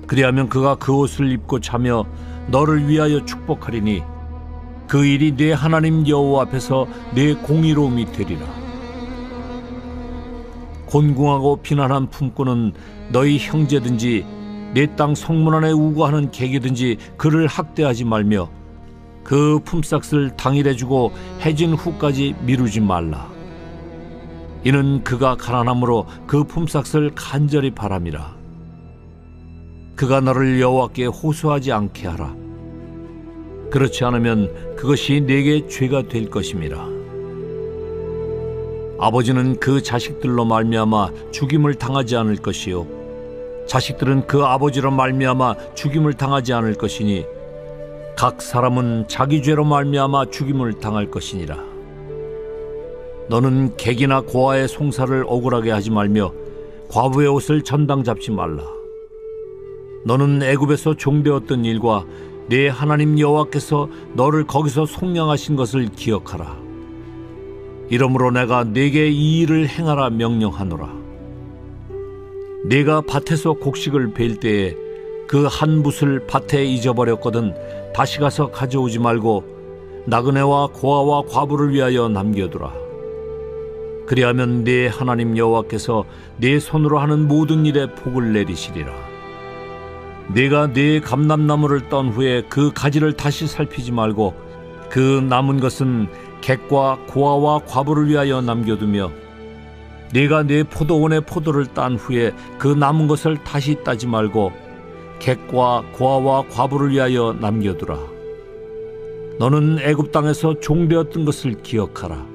그리하면 그가 그 옷을 입고 자며 너를 위하여 축복하리니 그 일이 네 하나님 여호와 앞에서 네 공의로움이 되리라. 곤궁하고 비난한 품꾼은 너희 형제든지 내 땅 성문 안에 우거하는 객이든지 그를 학대하지 말며 그 품삯을 당일에 주고 해진 후까지 미루지 말라. 이는 그가 가난함으로 그 품삯을 간절히 바람이라. 그가 너를 여호와께 호소하지 않게 하라. 그렇지 않으면 그것이 네게 죄가 될 것임이라. 아버지는 그 자식들로 말미암아 죽임을 당하지 않을 것이요 자식들은 그 아버지로 말미암아 죽임을 당하지 않을 것이니 각 사람은 자기 죄로 말미암아 죽임을 당할 것이니라. 너는 객이나 고아의 송사를 억울하게 하지 말며 과부의 옷을 전당 잡지 말라. 너는 애굽에서 종되었던 일과 네 하나님 여호와께서 너를 거기서 속량하신 것을 기억하라. 이러므로 내가 네게 이 일을 행하라 명령하노라. 네가 밭에서 곡식을 벨 때에 그 한 붓을 밭에 잊어버렸거든 다시 가서 가져오지 말고 나그네와 고아와 과부를 위하여 남겨두라. 그리하면 네 하나님 여호와께서 네 손으로 하는 모든 일에 복을 내리시리라. 네가 네 감람나무를 떤 후에 그 가지를 다시 살피지 말고 그 남은 것은 객과 고아와 과부를 위하여 남겨두며 네가 네 포도원의 포도를 딴 후에 그 남은 것을 다시 따지 말고 객과 고아와 과부를 위하여 남겨두라. 너는 애굽 땅에서 종되었던 것을 기억하라.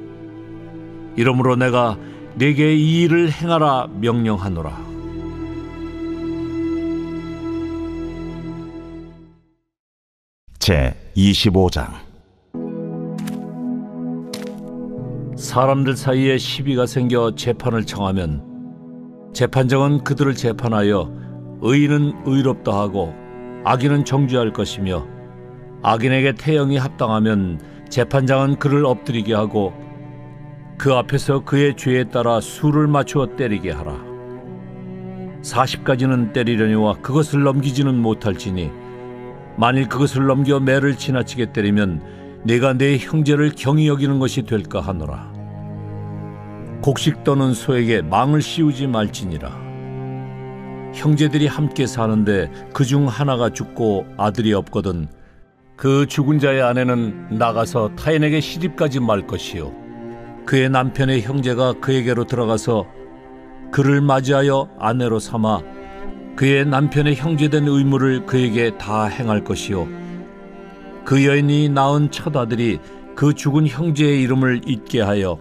이러므로 내가 네게 이 일을 행하라 명령하노라. 제 25장. 사람들 사이에 시비가 생겨 재판을 청하면 재판장은 그들을 재판하여 의인은 의롭다 하고 악인은 정죄할 것이며 악인에게 태형이 합당하면 재판장은 그를 엎드리게 하고 그 앞에서 그의 죄에 따라 수를 맞추어 때리게 하라. 40가지는 때리려니와 그것을 넘기지는 못할지니 만일 그것을 넘겨 매를 지나치게 때리면 내가 내 형제를 경히 여기는 것이 될까 하노라. 곡식 떠는 소에게 망을 씌우지 말지니라. 형제들이 함께 사는데 그중 하나가 죽고 아들이 없거든 그 죽은 자의 아내는 나가서 타인에게 시집가지 말 것이요 그의 남편의 형제가 그에게로 들어가서 그를 맞이하여 아내로 삼아 그의 남편의 형제된 의무를 그에게 다 행할 것이요 그 여인이 낳은 첫 아들이 그 죽은 형제의 이름을 잊게 하여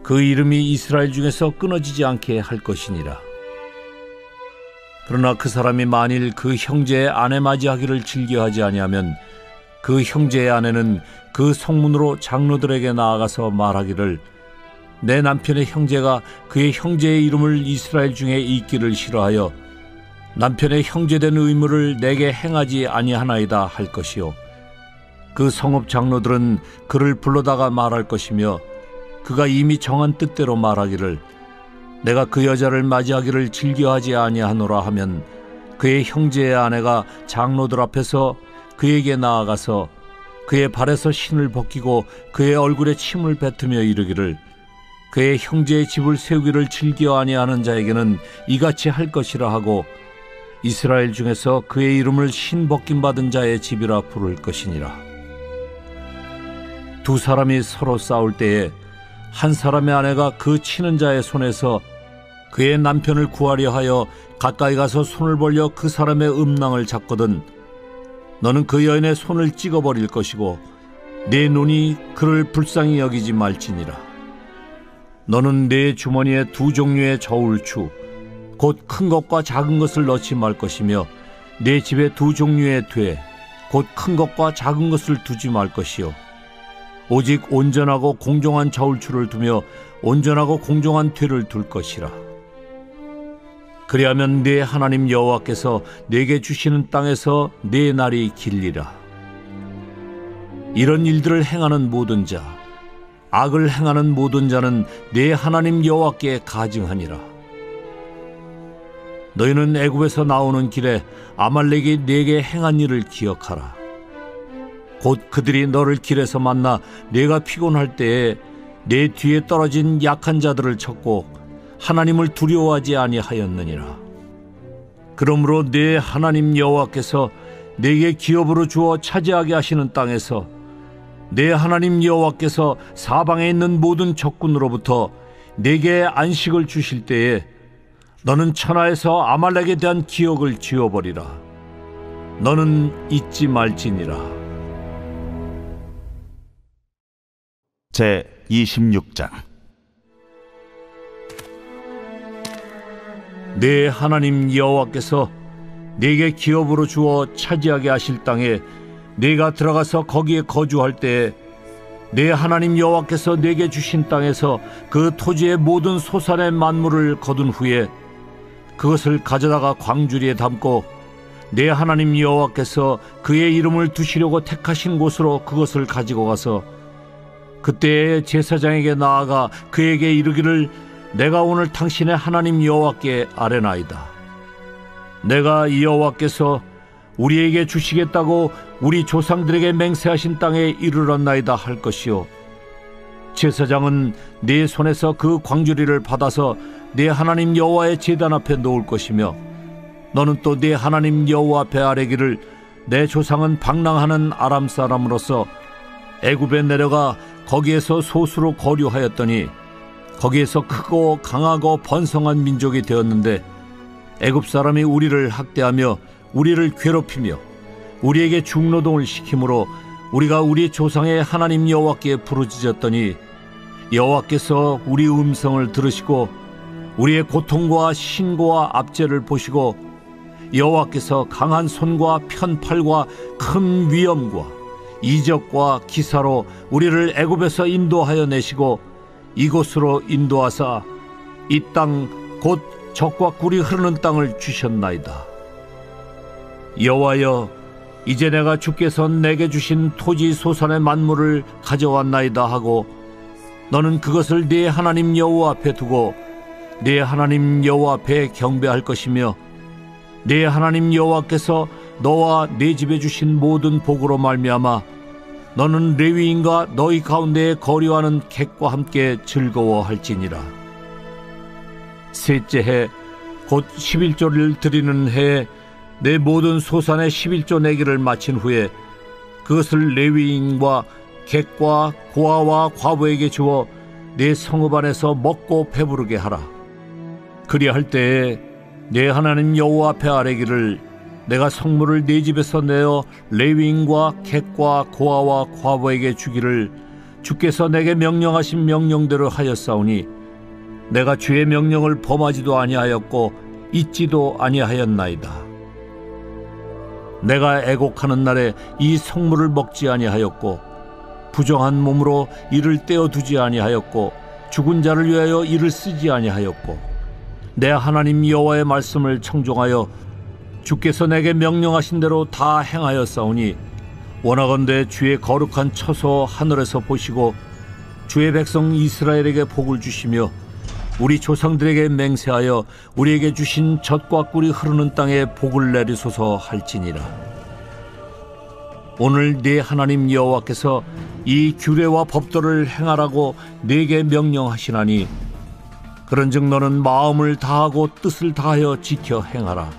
그 이름이 이스라엘 중에서 끊어지지 않게 할 것이니라. 그러나 그 사람이 만일 그 형제의 아내 맞이하기를 즐겨하지 아니하면 그 형제의 아내는 그 성문으로 장로들에게 나아가서 말하기를 내 남편의 형제가 그의 형제의 이름을 이스라엘 중에 잊기를 싫어하여 남편의 형제된 의무를 내게 행하지 아니하나이다 할 것이요 그 성읍 장로들은 그를 불러다가 말할 것이며 그가 이미 정한 뜻대로 말하기를 내가 그 여자를 맞이하기를 즐겨하지 아니하노라 하면 그의 형제의 아내가 장로들 앞에서 그에게 나아가서 그의 발에서 신을 벗기고 그의 얼굴에 침을 뱉으며 이르기를 그의 형제의 집을 세우기를 즐겨 아니하는 자에게는 이같이 할 것이라 하고 이스라엘 중에서 그의 이름을 신 벗김 받은 자의 집이라 부를 것이니라. 두 사람이 서로 싸울 때에 한 사람의 아내가 그 치는 자의 손에서 그의 남편을 구하려 하여 가까이 가서 손을 벌려 그 사람의 음낭을 잡거든 너는 그 여인의 손을 찍어버릴 것이고 내 눈이 그를 불쌍히 여기지 말지니라. 너는 내 주머니에 두 종류의 저울추 곧 큰 것과 작은 것을 넣지 말 것이며 내 집에 두 종류의 돼 곧 큰 것과 작은 것을 두지 말 것이요 오직 온전하고 공정한 저울추를 두며 온전하고 공정한 되를 둘 것이라. 그리하면 네 하나님 여호와께서 네게 주시는 땅에서 네 날이 길리라. 이런 일들을 행하는 모든 자, 악을 행하는 모든 자는 네 하나님 여호와께 가증하니라. 너희는 애굽에서 나오는 길에 아말렉이 네게 행한 일을 기억하라. 곧 그들이 너를 길에서 만나 네가 피곤할 때에 네 뒤에 떨어진 약한 자들을 쳤고 하나님을 두려워하지 아니하였느니라. 그러므로 네 하나님 여호와께서 네게 기업으로 주어 차지하게 하시는 땅에서 네 하나님 여호와께서 사방에 있는 모든 적군으로부터 네게 안식을 주실 때에 너는 천하에서 아말렉에 대한 기억을 지워버리라. 너는 잊지 말지니라. 제 26장 네 하나님 여호와께서 네게 기업으로 주어 차지하게 하실 땅에 네가 들어가서 거기에 거주할 때에 네 하나님 여호와께서 네게 주신 땅에서 그 토지의 모든 소산의 만물을 거둔 후에 그것을 가져다가 광주리에 담고 네 하나님 여호와께서 그의 이름을 두시려고 택하신 곳으로 그것을 가지고 가서 그때에 제사장에게 나아가 그에게 이르기를 내가 오늘 당신의 하나님 여호와께 아뢰나이다. 내가 여호와께서 우리에게 주시겠다고 우리 조상들에게 맹세하신 땅에 이르렀나이다 할 것이요 제사장은 네 손에서 그 광주리를 받아서 네 하나님 여호와의 제단 앞에 놓을 것이며 너는 또 네 하나님 여호와 앞에 아뢰기를 내 조상은 방랑하는 아람 사람으로서 애굽에 내려가 거기에서 소수로 거류하였더니 거기에서 크고 강하고 번성한 민족이 되었는데 애굽 사람이 우리를 학대하며 우리를 괴롭히며 우리에게 중노동을 시키므로 우리가 우리 조상의 하나님 여호와께 부르짖었더니 여호와께서 우리 음성을 들으시고 우리의 고통과 신고와 압제를 보시고 여호와께서 강한 손과 편팔과 큰 위엄과 이적과 기사로 우리를 애굽에서 인도하여 내시고 이곳으로 인도하사 이 땅 곧 젖과 꿀이 흐르는 땅을 주셨나이다. 여호와여 이제 내가 주께서 내게 주신 토지 소산의 만물을 가져왔나이다 하고 너는 그것을 네 하나님 여호와 앞에 두고 네 하나님 여호와 앞에 경배할 것이며 네 하나님 여호와께서 너와 네 집에 주신 모든 복으로 말미암아 너는 레위인과 너희 가운데에 거류하는 객과 함께 즐거워할지니라. 셋째 해 곧 11조를 드리는 해에 내 모든 소산의 11조 내기를 마친 후에 그것을 레위인과 객과 고아와 과부에게 주어 내 성읍 안에서 먹고 배부르게 하라. 그리할 때에 내 하나님 여호와 앞에 아뢰기를 내가 성물을 네 집에서 내어 레위인과 객과 고아와 과부에게 주기를 주께서 내게 명령하신 명령대로 하였사오니 내가 주의 명령을 범하지도 아니하였고 잊지도 아니하였나이다. 내가 애곡하는 날에 이 성물을 먹지 아니하였고 부정한 몸으로 이를 떼어두지 아니하였고 죽은 자를 위하여 이를 쓰지 아니하였고 내 하나님 여호와의 말씀을 청종하여 주께서 내게 명령하신 대로 다 행하였사오니 원하건대 주의 거룩한 처소 하늘에서 보시고 주의 백성 이스라엘에게 복을 주시며 우리 조상들에게 맹세하여 우리에게 주신 젖과 꿀이 흐르는 땅에 복을 내리소서 할지니라. 오늘 네 하나님 여호와께서 이 규례와 법도를 행하라고 네게 명령하시나니 그런즉 너는 마음을 다하고 뜻을 다하여 지켜 행하라.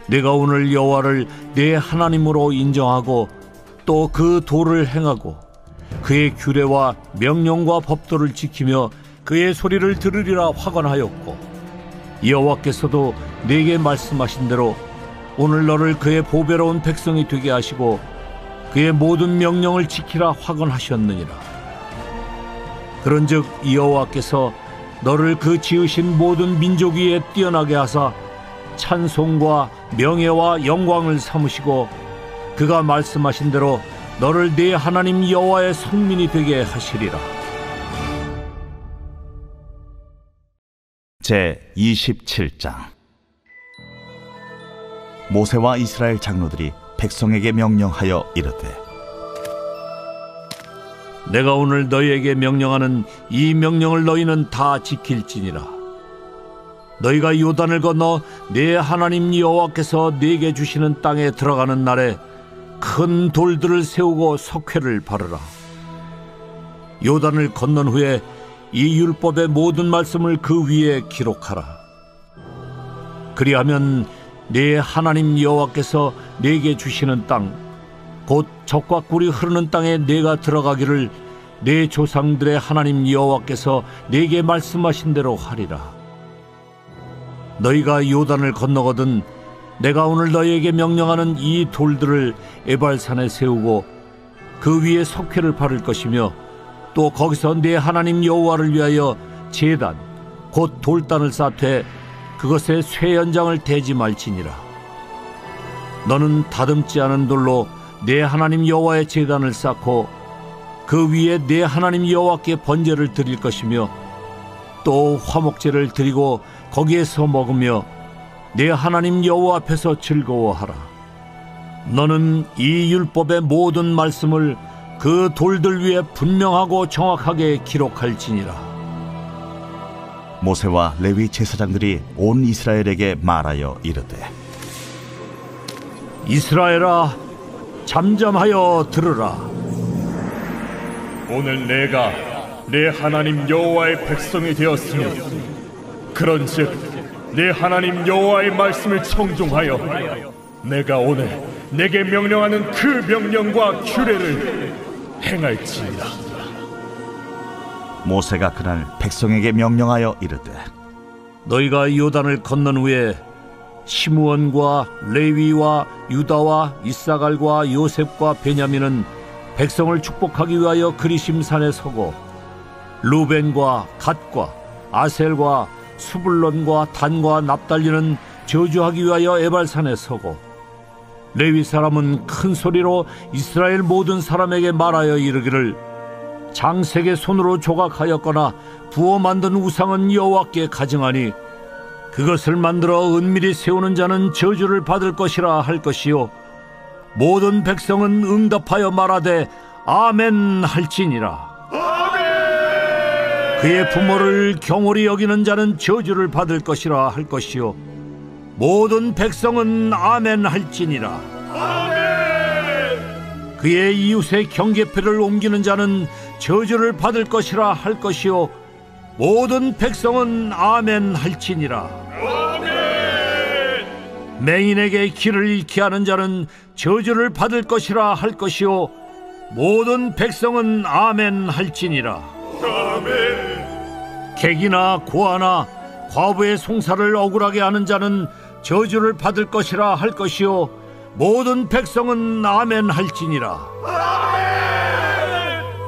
네가 오늘 여호와를 네 하나님으로 인정하고 또 그 도를 행하고 그의 규례와 명령과 법도를 지키며 그의 소리를 들으리라 확언하였고 여호와께서도 네게 말씀하신 대로 오늘 너를 그의 보배로운 백성이 되게 하시고 그의 모든 명령을 지키라 확언하셨느니라. 그런즉 여호와께서 너를 그 지으신 모든 민족 위에 뛰어나게 하사 찬송과 명예와 영광을 삼으시고 그가 말씀하신 대로 너를 네 하나님 여호와의 성민이 되게 하시리라. 제 27장. 모세와 이스라엘 장로들이 백성에게 명령하여 이르되 내가 오늘 너희에게 명령하는 이 명령을 너희는 다 지킬지니라. 너희가 요단을 건너 네 하나님 여호와께서 네게 주시는 땅에 들어가는 날에 큰 돌들을 세우고 석회를 바르라. 요단을 건넌 후에 이 율법의 모든 말씀을 그 위에 기록하라. 그리하면 네 하나님 여호와께서 네게 주시는 땅 곧 젖과 꿀이 흐르는 땅에 네가 들어가기를 네 조상들의 하나님 여호와께서 네게 말씀하신 대로 하리라. 너희가 요단을 건너거든 내가 오늘 너희에게 명령하는 이 돌들을 에발산에 세우고 그 위에 석회를 바를 것이며 또 거기서 네 하나님 여호와를 위하여 제단 곧 돌단을 쌓되 그것에 쇠연장을 대지 말지니라. 너는 다듬지 않은 돌로 네 하나님 여호와의 제단을 쌓고 그 위에 네 하나님 여호와께 번제를 드릴 것이며 또 화목제를 드리고 거기에서 먹으며 네 하나님 여호와 앞에서 즐거워하라. 너는 이 율법의 모든 말씀을 그 돌들 위에 분명하고 정확하게 기록할지니라. 모세와 레위 제사장들이 온 이스라엘에게 말하여 이르되 이스라엘아 잠잠하여 들으라. 오늘 내가 내 하나님 여호와의 백성이 되었으며 그런즉 내 하나님 여호와의 말씀을 청종하여 내가 오늘 내게 명령하는 그 명령과 규례를 행할지니라. 모세가 그날 백성에게 명령하여 이르되 너희가 요단을 건넌 후에 시므온과 레위와 유다와 이사갈과 요셉과 베냐민은 백성을 축복하기 위하여 그리심산에 서고 루벤과 갓과 아셀과 수불론과 단과 납달리는 저주하기 위하여 에발산에 서고 레위 사람은 큰 소리로 이스라엘 모든 사람에게 말하여 이르기를 장색의 손으로 조각하였거나 부어 만든 우상은 여호와께 가증하니 그것을 만들어 은밀히 세우는 자는 저주를 받을 것이라 할 것이요 모든 백성은 응답하여 말하되 아멘 할지니라. 그의 부모를 경홀히 여기는 자는 저주를 받을 것이라 할 것이요 모든 백성은 아멘 할지니라. 그의 이웃의 경계표를 옮기는 자는 저주를 받을 것이라 할 것이요 모든 백성은 아멘 할지니라. 맹인에게 길을 잃게 하는 자는 저주를 받을 것이라 할 것이요 모든 백성은 아멘 할지니라. 객이나 고아나 과부의 송사를 억울하게 하는 자는 저주를 받을 것이라 할 것이요 모든 백성은 아멘 할지니라.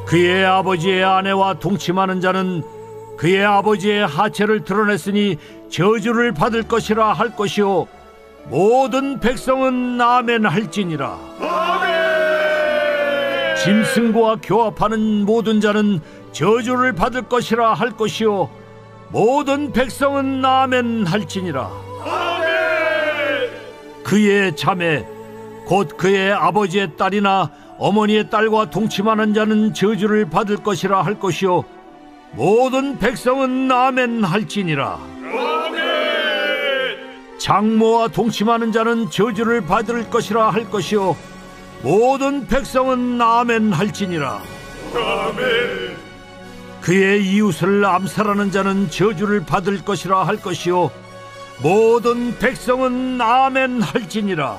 그의 아버지의 아내와 동침하는 자는 그의 아버지의 하체를 드러냈으니 저주를 받을 것이라 할 것이요 모든 백성은 아멘 할지니라. 짐승과 교합하는 모든 자는 저주를 받을 것이라 할 것이요 모든 백성은 아멘 할지니라. 그의 자매 곧 그의 아버지의 딸이나 어머니의 딸과 동침하는 자는 저주를 받을 것이라 할 것이요 모든 백성은 아멘 할지니라. 장모와 동침하는 자는 저주를 받을 것이라 할 것이요 모든 백성은 아멘 할지니라. 그의 이웃을 암살하는 자는 저주를 받을 것이라 할 것이요 모든 백성은 아멘 할지니라.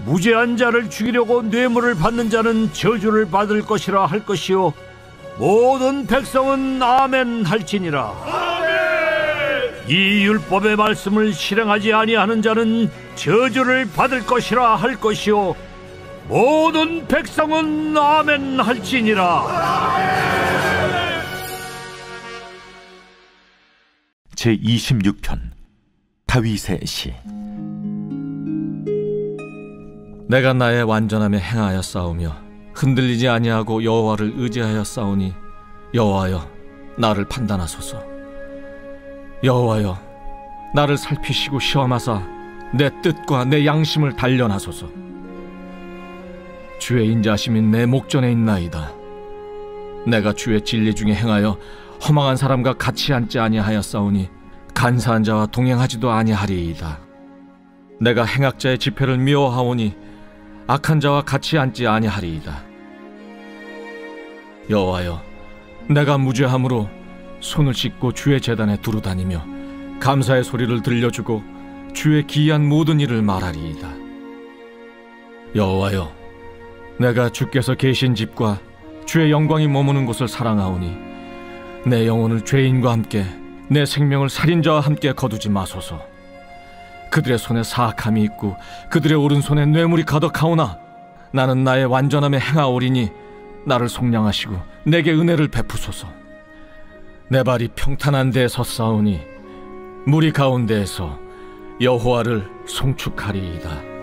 무죄한 자를 죽이려고 뇌물을 받는 자는 저주를 받을 것이라 할 것이요 모든 백성은 아멘 할지니라. 이 율법의 말씀을 실행하지 아니하는 자는 저주를 받을 것이라 할 것이요 모든 백성은 아멘 할지니라. 제26편 다윗의 시. 내가 나의 완전함에 행하여 싸우며 흔들리지 아니하고 여호와를 의지하여 싸우니 여호와여 나를 판단하소서. 여호와여 나를 살피시고 시험하사 내 뜻과 내 양심을 단련하소서. 주의 인자심이 내 목전에 있나이다. 내가 주의 진리 중에 행하여 허망한 사람과 같이 앉지 아니하여 싸우니 간사한 자와 동행하지도 아니하리이다. 내가 행악자의 집회를 미워하오니 악한 자와 같이 앉지 아니하리이다. 여호와여 내가 무죄함으로 손을 씻고 주의 제단에 두루 다니며 감사의 소리를 들려주고 주의 기이한 모든 일을 말하리이다. 여호와여 내가 주께서 계신 집과 주의 영광이 머무는 곳을 사랑하오니 내 영혼을 죄인과 함께 내 생명을 살인자와 함께 거두지 마소서. 그들의 손에 사악함이 있고 그들의 오른손에 뇌물이 가득하오나 나는 나의 완전함에 행하오리니 나를 속량하시고 내게 은혜를 베푸소서. 내 발이 평탄한 데에 섰사오니 무리 가운데에서 여호와를 송축하리이다.